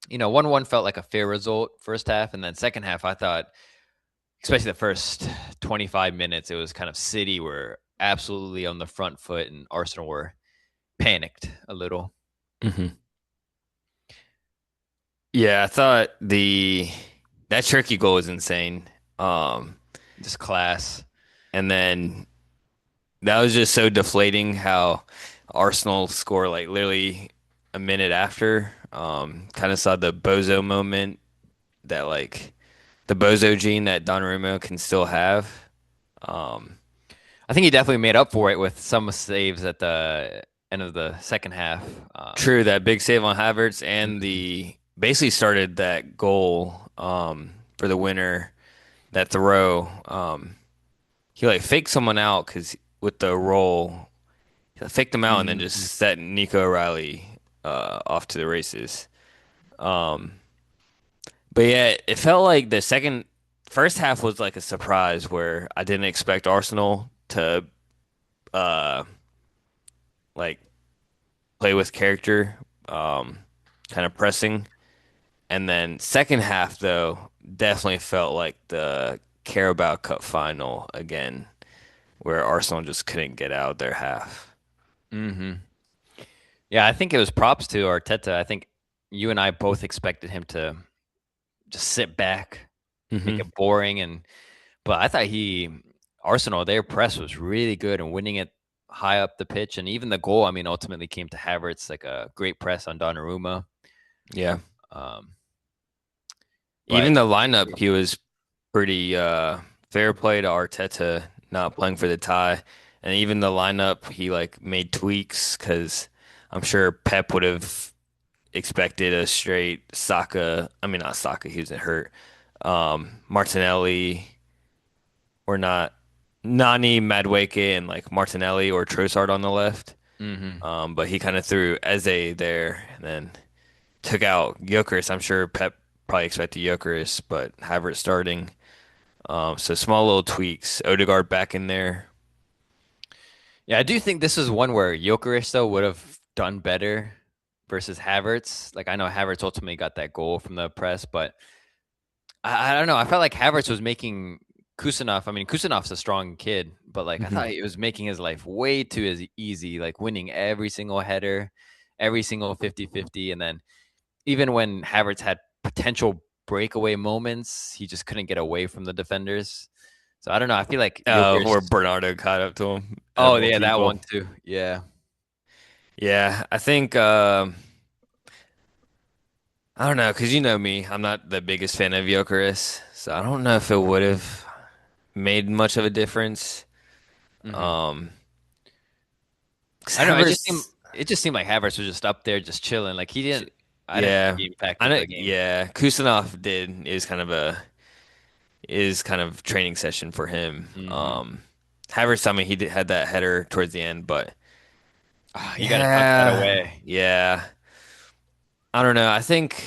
1-1 felt like a fair result first half, and then second half, I thought, especially the first 25 minutes, it was kind of City were absolutely on the front foot, and Arsenal were panicked a little. Hmm. Yeah, I thought the that Turkey goal was insane. Um, Just class. and then that was just so deflating how Arsenal score like literally a minute after. Kind of saw the bozo moment that like the bozo gene that Donnarumma can still have. Um, I think he definitely made up for it with some saves at the end of the second half. True, that big save on Havertz and Mhm. the basically started that goal for the winner, that throw. He like faked someone out because with the roll, he faked him out and then just Mhm. set Nico O'Reilly off to the races. But yeah, it felt like the first half was like a surprise where I didn't expect Arsenal to uh like play with character, um, kind of pressing. And then second half though, definitely felt like the Carabao Cup final again, where Arsenal just couldn't get out of their half. Mhm. Yeah, I think it was props to Arteta. I think you and I both expected him to just sit back, make Hmm. it boring, but I thought Arsenal, their press was really good and winning it high up the pitch, and even the goal. I mean, ultimately came to Havertz, like a great press on Donnarumma. Yeah. Um, Even but the lineup, he was pretty fair play to Arteta not playing for the tie. And even the lineup, he like made tweaks because I'm sure Pep would have expected a straight Saka. I mean, not Saka, he wasn't hurt. Martinelli or not Nani, Madueke, and like Martinelli or Trossard on the left. mhm. But he kind of threw Eze there and then took out Gyökeres. I'm sure Pep probably expected Gyökeres, but Havertz starting. So small little tweaks. Odegaard back in there. Yeah, I do think this is one where Gyökeres though would have done better versus Havertz. Like I know Havertz ultimately got that goal from the press, but I don't know. I felt like Havertz was making Kusanov. I mean, Kusanov's a strong kid, but like I thought Hmm. he was making his life way too easy, like winning every single header, every single 50-50. And then even when Havertz had potential breakaway moments, he just couldn't get away from the defenders. So I don't know. I feel like Where Joker's. Bernardo caught up to him at a Oh yeah, multi that goal. one too. Yeah. Yeah, I think I don't know, because you know me, I'm not the biggest fan of Gyökeres, so I don't know if it would have made much of a difference. Hmm. Um, because I don't know. Havertz, It just seemed like Havertz was just up there, just chilling. Like he didn't. I didn't think yeah, he I impacted know, the game. yeah, Kusanov did is kind of training session for him. Hmm. Havertz, I mean, had that header towards the end, but Oh, you got to tuck that yeah, away. yeah, I don't know. I think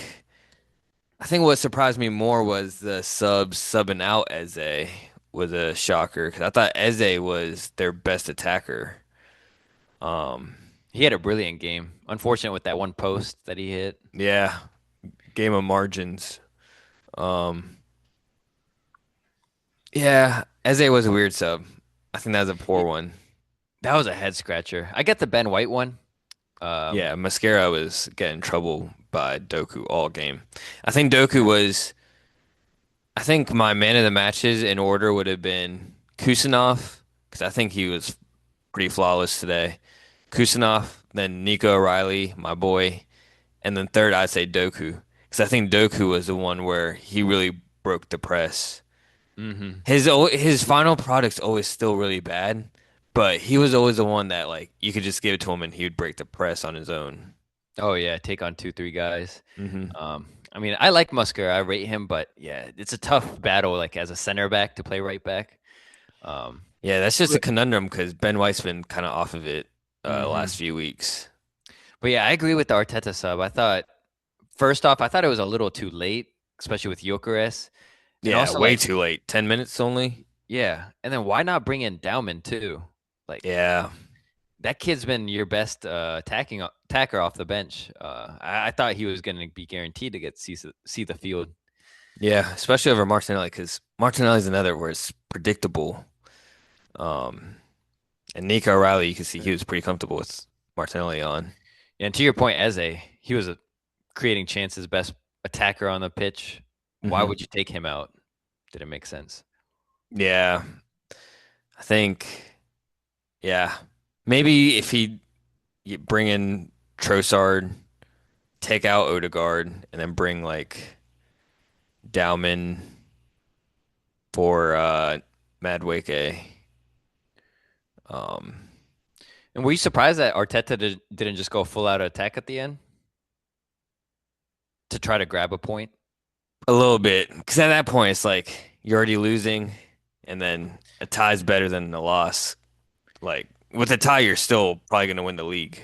what surprised me more was the subbing out Eze was a shocker because I thought Eze was their best attacker. Um, He had a brilliant game. Unfortunate with that one post that he hit. yeah, game of margins. Um, yeah, Eze was a weird sub. I think that was a poor He- one. that was a head scratcher. I get the Ben White one. Um, Yeah, Mascara was getting in trouble by Doku all game. I think Doku was. I think my man of the matches in order would have been Kusanov because I think he was pretty flawless today. Kusanov, then Nico O'Reilly, my boy, and then third I'd say Doku because I think Doku was the one where he really broke the press. hmm His final product's always still really bad, but he was always the one that like you could just give it to him and he would break the press on his own. Oh yeah, take on 2, 3 guys. Hmm. I mean, I like Musker. I rate him, but yeah, it's a tough battle. Like as a center back to play right back. Um, Yeah, that's just a but, conundrum because Ben White's been kind of off of it last hmm few weeks. but yeah, I agree with the Arteta sub. I thought first off, I thought it was a little too late, especially with Gyökeres, and Yeah, also way like too late. 10 minutes only. yeah, and then why not bring in Dauman too? Like Yeah. that kid's been your best attacker off the bench. I thought he was going to be guaranteed to see the field. Yeah, especially over Martinelli because Martinelli's another where it's predictable. Um, and Nico O'Reilly, you can see he was pretty comfortable with Martinelli on. And to your point, Eze, he was creating chances, best attacker on the pitch Why Hmm. would you take him out? Didn't make sense. Yeah, I think, yeah. Maybe if he bring in Trossard, take out Odegaard, and then bring like Dowman for Madueke. Um, And were you surprised that Arteta didn't just go full out attack at the end to try to grab a point? a little bit, because at that point it's like you're already losing, and then a tie's better than a loss. Like with a tie, you're still probably gonna win the league.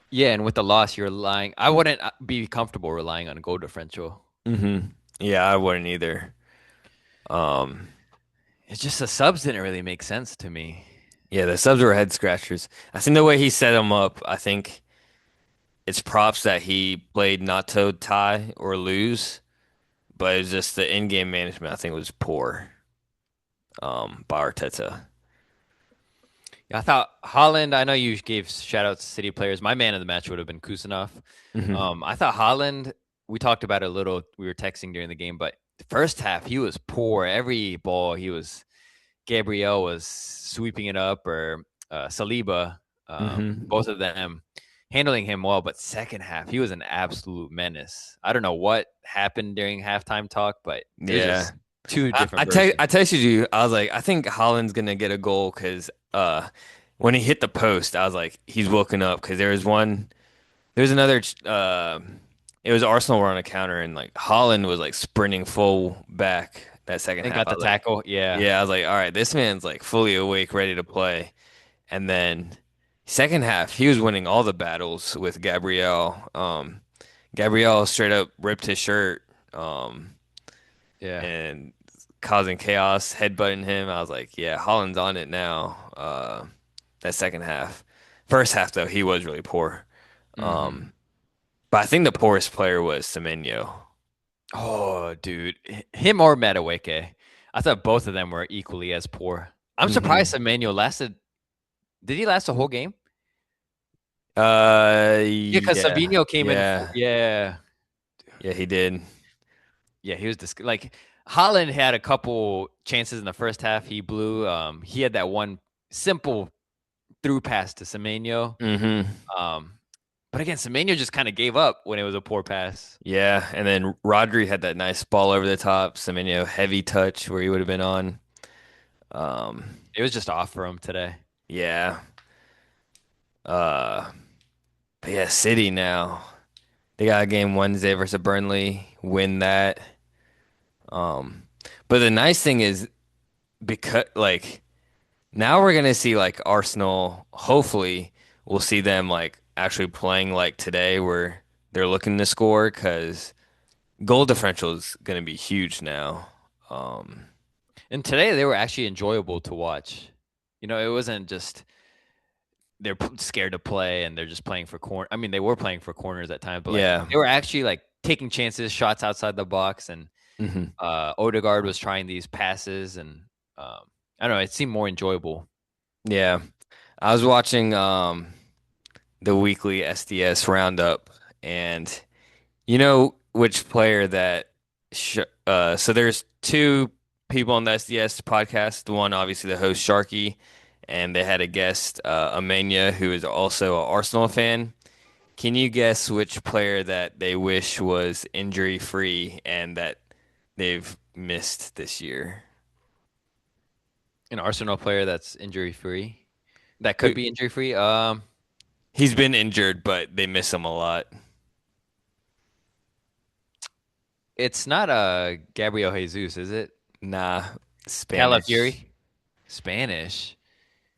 Yeah, and with the loss, you're relying. I wouldn't be comfortable relying on goal differential. Hmm. Yeah, I wouldn't either. Um, It's just the subs didn't really make sense to me. yeah, the subs were head scratchers. I think the way he set them up, I think it's props that he played not to tie or lose, but it's just the in-game management I think was poor, by Arteta. I thought Holland. I know you gave shout outs to City players. My man of the match would have been Kusanov. Hmm. I thought Holland. We talked about it a little. We were texting during the game, but the first half he was poor. Every ball he was. Gabriel was sweeping it up, or Saliba. Hmm. Both of them handling him well. But second half, he was an absolute menace. I don't know what happened during halftime talk, but it was Yeah. just two I, different I, te versions. I texted you. I was like, I think Holland's gonna get a goal because when he hit the post, I was like, he's woken up because there's another it was Arsenal were on a counter and like Holland was like sprinting full back that second And half. got I the was like, tackle. Yeah, yeah, I was like, all right, this man's like fully awake, ready to play. And then second half, he was winning all the battles with Gabriel. Gabriel straight up ripped his shirt. yeah. And causing chaos, headbutting him. I was like, yeah, Holland's on it now. That second half. First half though, he was really poor. Hmm. Um, but I think the poorest player was Semenyo. Oh, dude, him or Madueke. I thought both of them were equally as poor. I'm surprised Hmm. Emmanuel lasted. Did he last the whole game? Yeah, because Yeah, Savino came in. yeah, Yeah, yeah, he did. yeah, he was like Holland had a couple chances in the first half. He blew. He had that one simple through pass to Semenyo. Hmm. Um, but again, Semenyo just kind of gave up when it was a poor pass. Yeah, and then Rodri had that nice ball over the top. Semenyo heavy touch where he would have been on. Um, It was just off for him today. yeah. Uh, but yeah, City now. They got a game Wednesday versus Burnley. Win that. Um, but the nice thing is because like now we're gonna see like Arsenal. Hopefully, we'll see them like actually playing like today, where they're looking to score because goal differential is gonna be huge now. Um, And today they were actually enjoyable to watch. It wasn't just they're scared to play and they're just playing for corner. I mean, they were playing for corners at times, but like yeah. they were actually like taking chances, shots outside the box, and Hmm. Odegaard was trying these passes, and um, I don't know, it seemed more enjoyable. Yeah. I was watching the weekly SDS roundup, and you know which player that so there's two people on the SDS podcast. The one obviously the host Sharky, and they had a guest Amenya who is also an Arsenal fan. Can you guess which player that they wish was injury free and that they've missed this year? An Arsenal player that's injury free, that Uh, could be injury free. He's been injured, but they miss him a lot. It's not Gabriel Jesus, is it? Nah, Spanish. Calafiori, Spanish.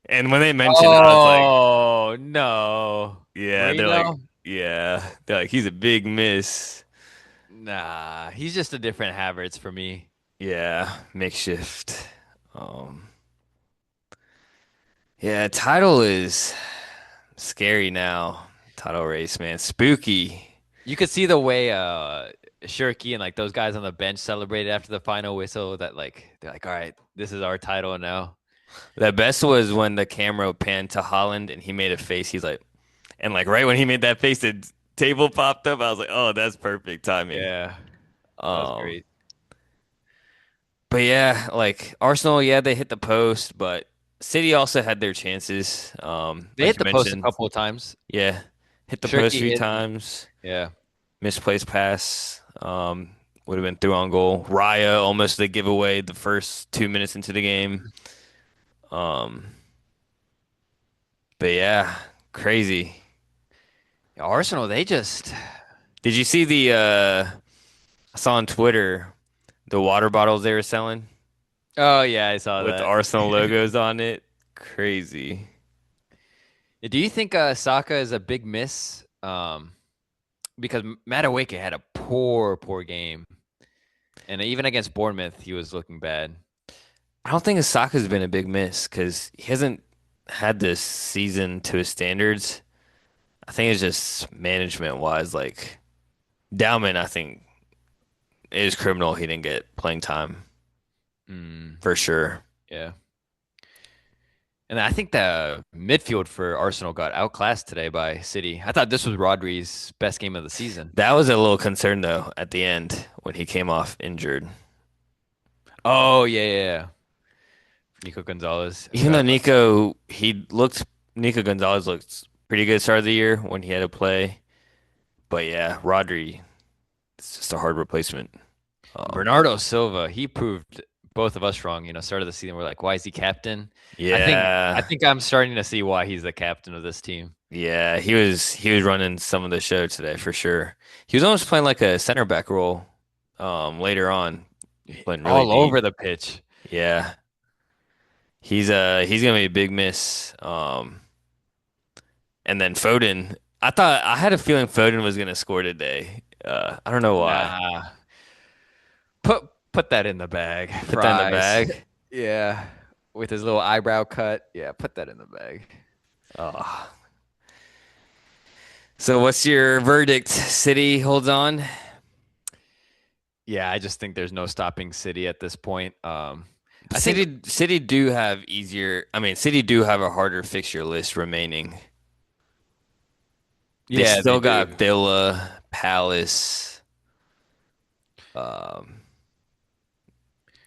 And when they mentioned, I was like, Oh no, yeah, Moreno. they're like, he's a big miss. Nah, he's just a different Havertz for me. Yeah, makeshift. Um, yeah, title is scary now. Title race, man, spooky. You could see the way Shirky and like those guys on the bench celebrated after the final whistle. That like they're like, all right, this is our title now. The best was when the camera panned to Holland and he made a face. He's like, and like right when he made that face, the table popped up. I was like, oh, that's perfect timing. Yeah, that was Um, great. But yeah, like Arsenal, yeah, they hit the post, but City also had their chances. They Like hit you the post a mentioned, couple of times. yeah, hit the post a Tricky few hit. times. Yeah. Misplaced pass, would have been through on goal. Raya almost the giveaway the first 2 minutes into the game. Um, but yeah, crazy. Arsenal, they just. Did you see I saw on Twitter the water bottles they were selling Oh yeah, I saw with the that. Arsenal logos on it? Crazy. Do you think Saka is a big miss? Because Madueke had a poor game, and even against Bournemouth, he was looking bad. I don't think Osaka's been a big miss because he hasn't had this season to his standards. I think it's just management wise, like Dowman, I think it is criminal he didn't get playing time Mm, for sure. yeah. And I think the midfield for Arsenal got outclassed today by City. I thought this was Rodri's best game of the season. That was a little concern though at the end when he came off injured. Oh yeah. Nico Gonzalez. I Even though forgot about that. Nico Gonzalez looked pretty good start of the year when he had to play. But yeah, Rodri, it's just a hard replacement. And Um, Bernardo Silva, he proved both of us wrong. Start of the season, we're like, why is he captain? I yeah, think I'm starting to see why he's the captain of this team. yeah, he was running some of the show today for sure. He was almost playing like a center back role. Later on, playing really All deep. over the pitch. Yeah, he's gonna be a big miss. And then Foden, I had a feeling Foden was gonna score today. I don't know why. Nah. Put that in the bag. Put that in the Fries. bag. Yeah. With his little eyebrow cut. Yeah, put that in the bag. Oh. So what's your verdict? City holds on. Yeah, I just think there's no stopping City at this point. I think City do have easier. I mean, City do have a harder fixture list remaining. They yeah, they still do. got Villa, Palace. Um,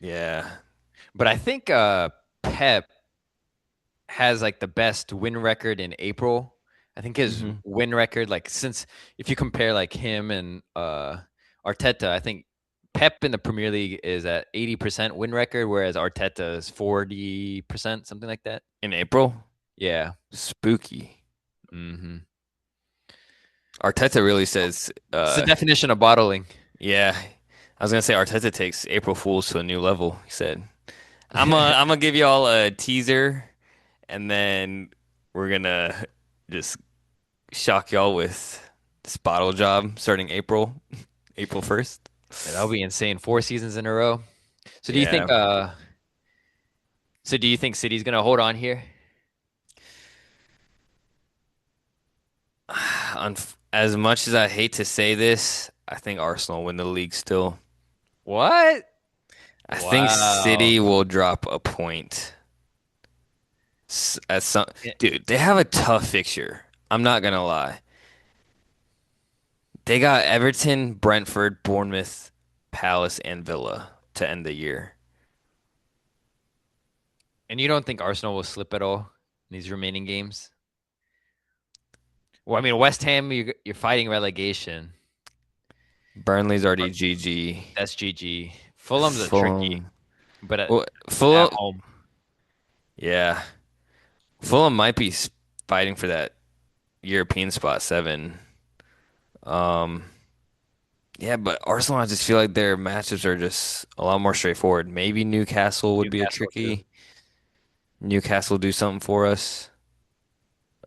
yeah. But I think Pep has like the best win record in April. I think his hmm win record, like since if you compare like him and Arteta, I think Pep in the Premier League is at 80% win record, whereas Arteta is 40%, something like that. In April, Yeah. spooky. Hmm. Arteta really says, It's the definition of bottling. yeah. I was gonna say Arteta takes April Fools to a new level. He said, I'm gonna give you all a teaser, and then we're gonna just shock y'all with this bottle job starting April 1st. Yeah, that'll be insane. 4 seasons in a row. So do you think Yeah. City's gonna hold on here? As much as I hate to say this, I think Arsenal win the league still. What? I think Wow. City will drop a point. At some Yeah. dude, they have a tough fixture. I'm not gonna lie. They got Everton, Brentford, Bournemouth, Palace, and Villa to end the year. And you don't think Arsenal will slip at all in these remaining games? Well, I mean, West Ham, you're fighting relegation. Burnley's already GG. That's GG. Fulham's a tricky, Fulham. but Well, at Fulham, home. yeah. Fulham might be fighting for that European spot 7. Um, yeah, but Arsenal, I just feel like their matches are just a lot more straightforward. Maybe Newcastle would be a Newcastle too. tricky. Newcastle do something for us.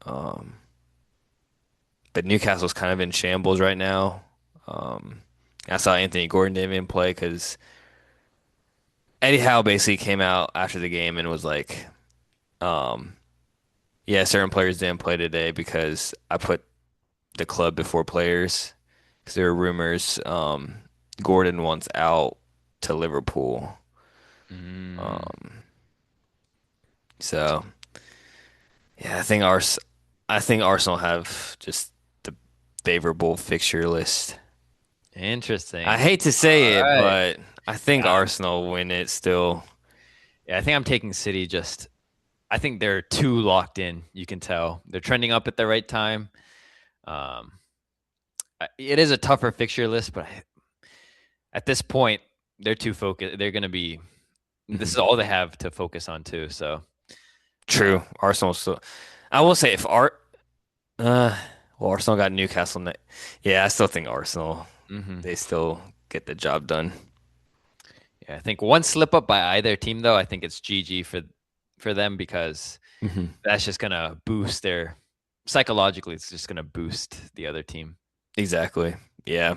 Um, but Newcastle's kind of in shambles right now. Um, I saw Anthony Gordon didn't even play because Eddie Howe basically came out after the game and was like, um, yeah, certain players didn't play today because I put the club before players because there were rumors Gordon wants out to Liverpool. Mm. Um, so yeah, I think Arsenal have just the favorable fixture list. I Interesting. hate to All say it, right. but I think Yeah. Arsenal win it still. Yeah, I think I'm taking City just I think they're too locked in. You can tell. They're trending up at the right time. Um it is a tougher fixture list, but at this point, they're too focused. They're going to be this is Mhm. all they have to focus on too. So, uh, True. Arsenal still. I will say if Art uh well Arsenal got Newcastle next. Yeah, I still think Arsenal mhm. they still get the job done. Yeah, I think one slip up by either team though, I think it's GG for them because Hmm. that's just going to boost their psychologically. It's just going to boost the other team. Exactly. Yeah.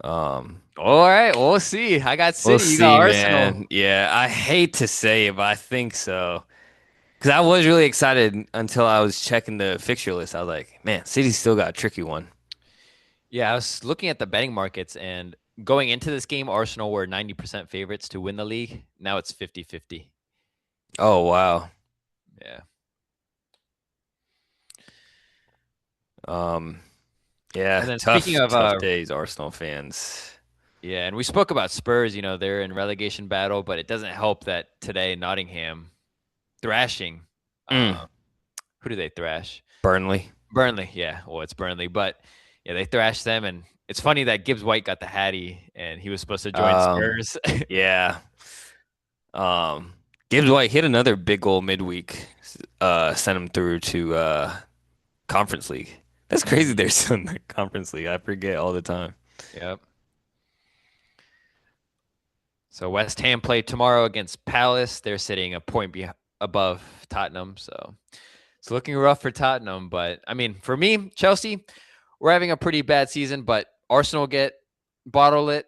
Um All right, we'll see. I got we'll City. You got see, Arsenal. man. Yeah, I hate to say it, but I think so. Because I was really excited until I was checking the fixture list. I was like, man, City's still got a tricky one. Yeah, I was looking at the betting markets and going into this game, Arsenal were 90% favorites to win the league. Now it's 50-50. Oh, wow. Yeah. Um, yeah, And then speaking tough, of tough days, Arsenal fans. yeah, and we spoke about Spurs, they're in relegation battle, but it doesn't help that today Nottingham thrashing Mm, who do they thrash? Burnley. Burnley, yeah. Well, it's Burnley, but yeah, they thrashed them and it's funny that Gibbs White got the Hattie and he was supposed to join Um, Spurs. yeah. Um, Gibbs White hit another big goal midweek. Sent him through to Conference League. That's crazy. Mhm. They're still in the Conference League. I forget all the time. Yep. So West Ham play tomorrow against Palace. They're sitting a point above Tottenham, so it's looking rough for Tottenham, but I mean, for me, Chelsea, we're having a pretty bad season, but Arsenal get bottle it.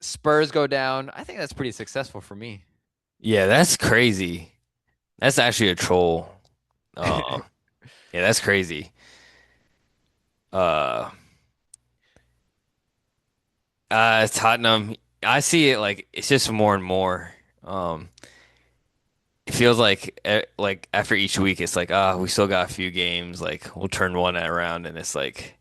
Spurs go down. I think that's pretty successful for me. Yeah, that's crazy. That's actually a troll. Um, yeah, that's crazy. Uh, Tottenham. I see it like it's just more and more. Um, it feels like after each week, it's like we still got a few games. Like we'll turn one around, and it's like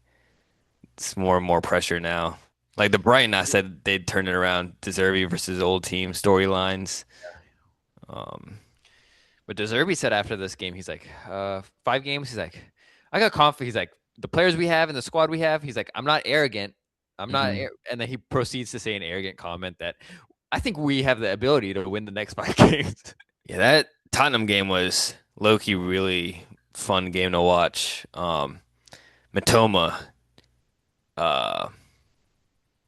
it's more and more pressure now. Like the Brighton, I said they'd turn it around. De Zerbi versus old team storylines. Um, But Deserby said after this game, he's like, 5 games. He's like, I got confident. He's like, the players we have and the squad we have. He's like, I'm not arrogant. I'm not. mhm. And then he proceeds to say an arrogant comment that I think we have the ability to win the next 5 games. Yeah, that Tottenham game was low-key really fun game to watch. Matoma, uh,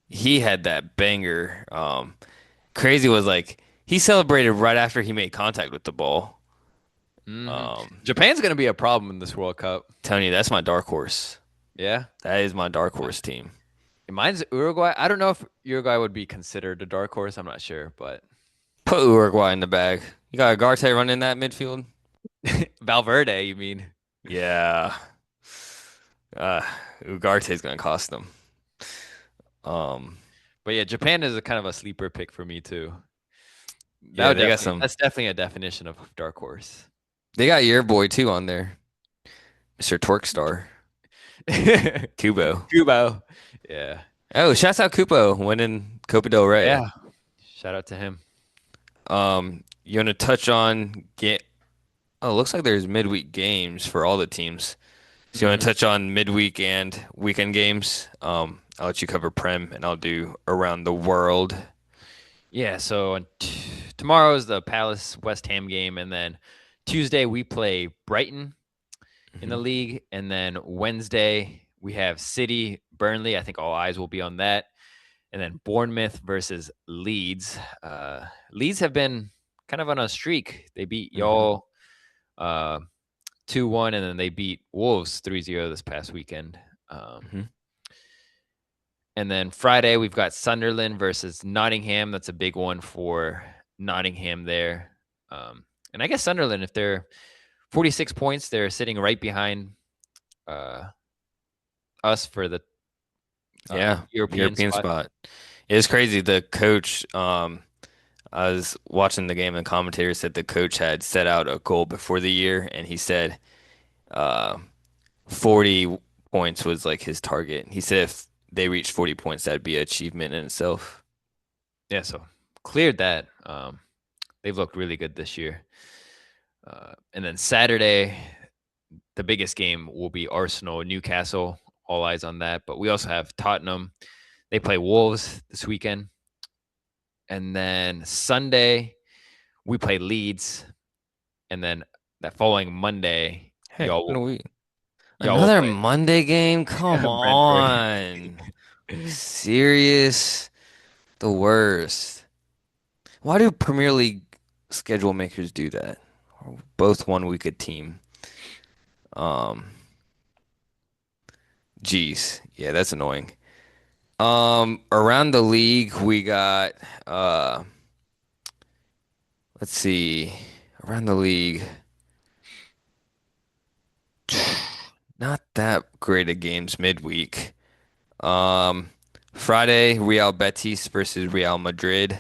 he had that banger. Crazy was like he celebrated right after he made contact with the ball. hmm Um, Japan's gonna be a problem in this World Cup. Telling you that's my dark horse. Yeah, That is my dark horse team. mine's Uruguay. I don't know if Uruguay would be considered a dark horse. I'm not sure, but Put Uruguay in the bag. You got Agarte running that midfield. Valverde, you mean? Yeah. Uh, Ugarte's gonna cost them. Um, But yeah, Japan is a kind of a sleeper pick for me too. That yeah, would definitely that's definitely a definition of dark horse. they got your boy too on there, Mr. Torkstar, Kubo. Kubo. Yeah. Oh, shouts out Kubo winning Copa del Rey. Yeah. Shout out to him. You want to touch on get? Oh, looks like there's midweek games for all the teams. So you want to hmm touch on midweek and weekend games? I'll let you cover Prem, and I'll do around the world. Yeah. So tomorrow is the Palace West Ham game, and then Tuesday we play Brighton in the Hmm. league, and then Wednesday we have City Burnley. I think all eyes will be on that, and then Bournemouth versus Leeds. Leeds have been kind of on a streak. They beat Hmm. y'all 2-1, and then they beat Wolves 3-0 this past weekend. Hmm. And then Friday, we've got Sunderland versus Nottingham. That's a big one for Nottingham there. And I guess Sunderland, if they're 46 points, they're sitting right behind uh, us for the Yeah, European European spot. spot. It's crazy. The coach, I was watching the game and the commentator said the coach had set out a goal before the year, and he said uh, 40 points was like his target. He said if they reach 40 points, that'd be an achievement in itself. Yeah, so cleared that. They've looked really good this year. And then Saturday, the biggest game will be Arsenal, Newcastle. All eyes on that. But we also have Tottenham. They play Wolves this weekend. And then Sunday, we play Leeds. And then that following Monday, Hey, we y'all will another play Monday game? Come Brentford. on. You serious? The worst. Why do Premier League schedule makers do that? Both one week a team. Um, Geez. Yeah, that's annoying. Around the league we got uh let's see. Around the league, not that great of games midweek. Um, Friday, Real Betis versus Real Madrid.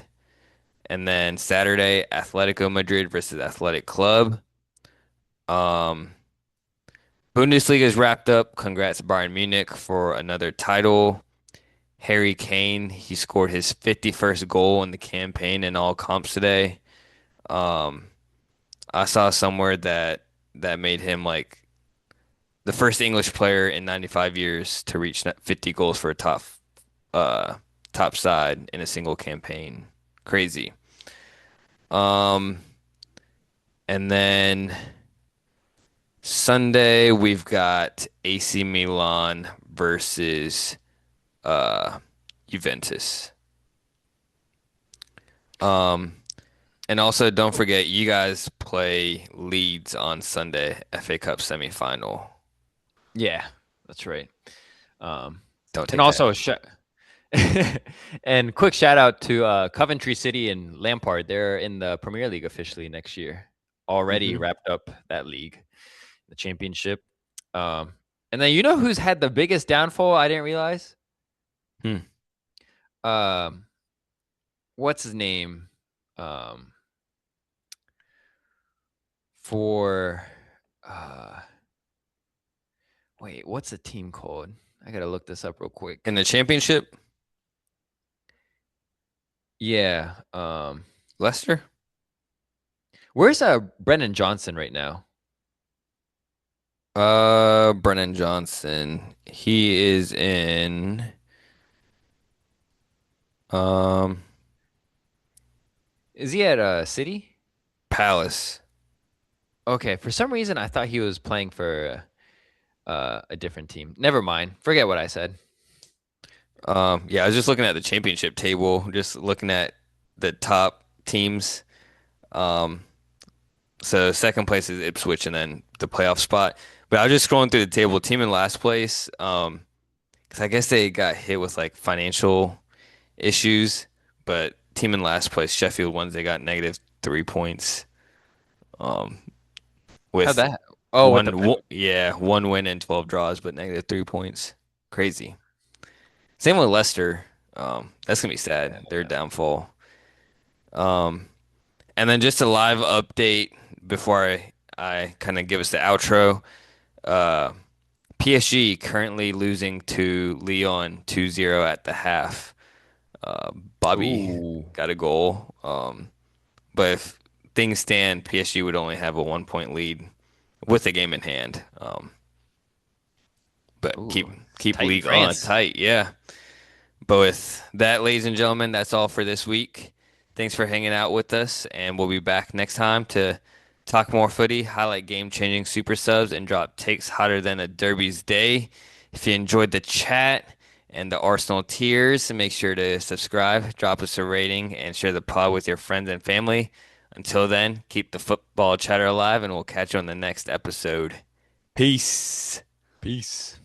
And then Saturday, Atletico Madrid versus Athletic Club. Um, Bundesliga is wrapped up. Congrats, Bayern Munich, for another title. Harry Kane, he scored his 51st goal in the campaign in all comps today. Um, I saw somewhere that made him like the first English player in 95 years to reach 50 goals for a uh top side in a single campaign. Crazy. Um, and then Sunday we've got AC Milan versus uh Juventus. Um, and also don't forget you guys play Leeds on Sunday, FA Cup semifinal. Yeah, that's right. Um, Don't and take that. also, and quick shout out to Coventry City and Lampard. They're in the Premier League officially next year. Already Hmm. wrapped up that league, the championship. Um, and then you know who's had the biggest downfall? I didn't realize. Hmm. Um, what's his name? Um, for uh, wait, what's the team called? I gotta look this up real In quick. the championship, Yeah. Leicester? Where's Brennan Johnson right now? Brennan Johnson. He is in um Is he at City? Palace. Okay, for some reason I thought he was playing for a different team. Never mind. Forget what I said. Yeah, I was just looking at the championship table, just looking at the top teams. Um, so second place is Ipswich and then the playoff spot. But I was just scrolling through the table, team in last place, 'cause I guess they got hit with like financial issues, but team in last place, Sheffield ones, they got -3 points. Um, How'd with that? Oh, with the yeah, one win and 12 draws, but -3 points. Crazy. Same with Leicester. That's gonna be sad. Their downfall. Um, and then just a live update before I kind of give us the outro. Uh, PSG currently losing to Lyon 2-0 at the half. Uh, Bobby ooh, got a goal. But if things stand, PSG would only have a 1 point lead with the game in hand. But keep ooh, keep tight in league on France. tight, yeah. But with that, ladies and gentlemen, that's all for this week. Thanks for hanging out with us, and we'll be back next time to talk more footy, highlight game-changing super subs, and drop takes hotter than a Derby's day. If you enjoyed the chat and the Arsenal tears, make sure to subscribe, drop us a rating, and share the pod with your friends and family. Until then, keep the football chatter alive, and we'll catch you on the next episode. Peace. Peace.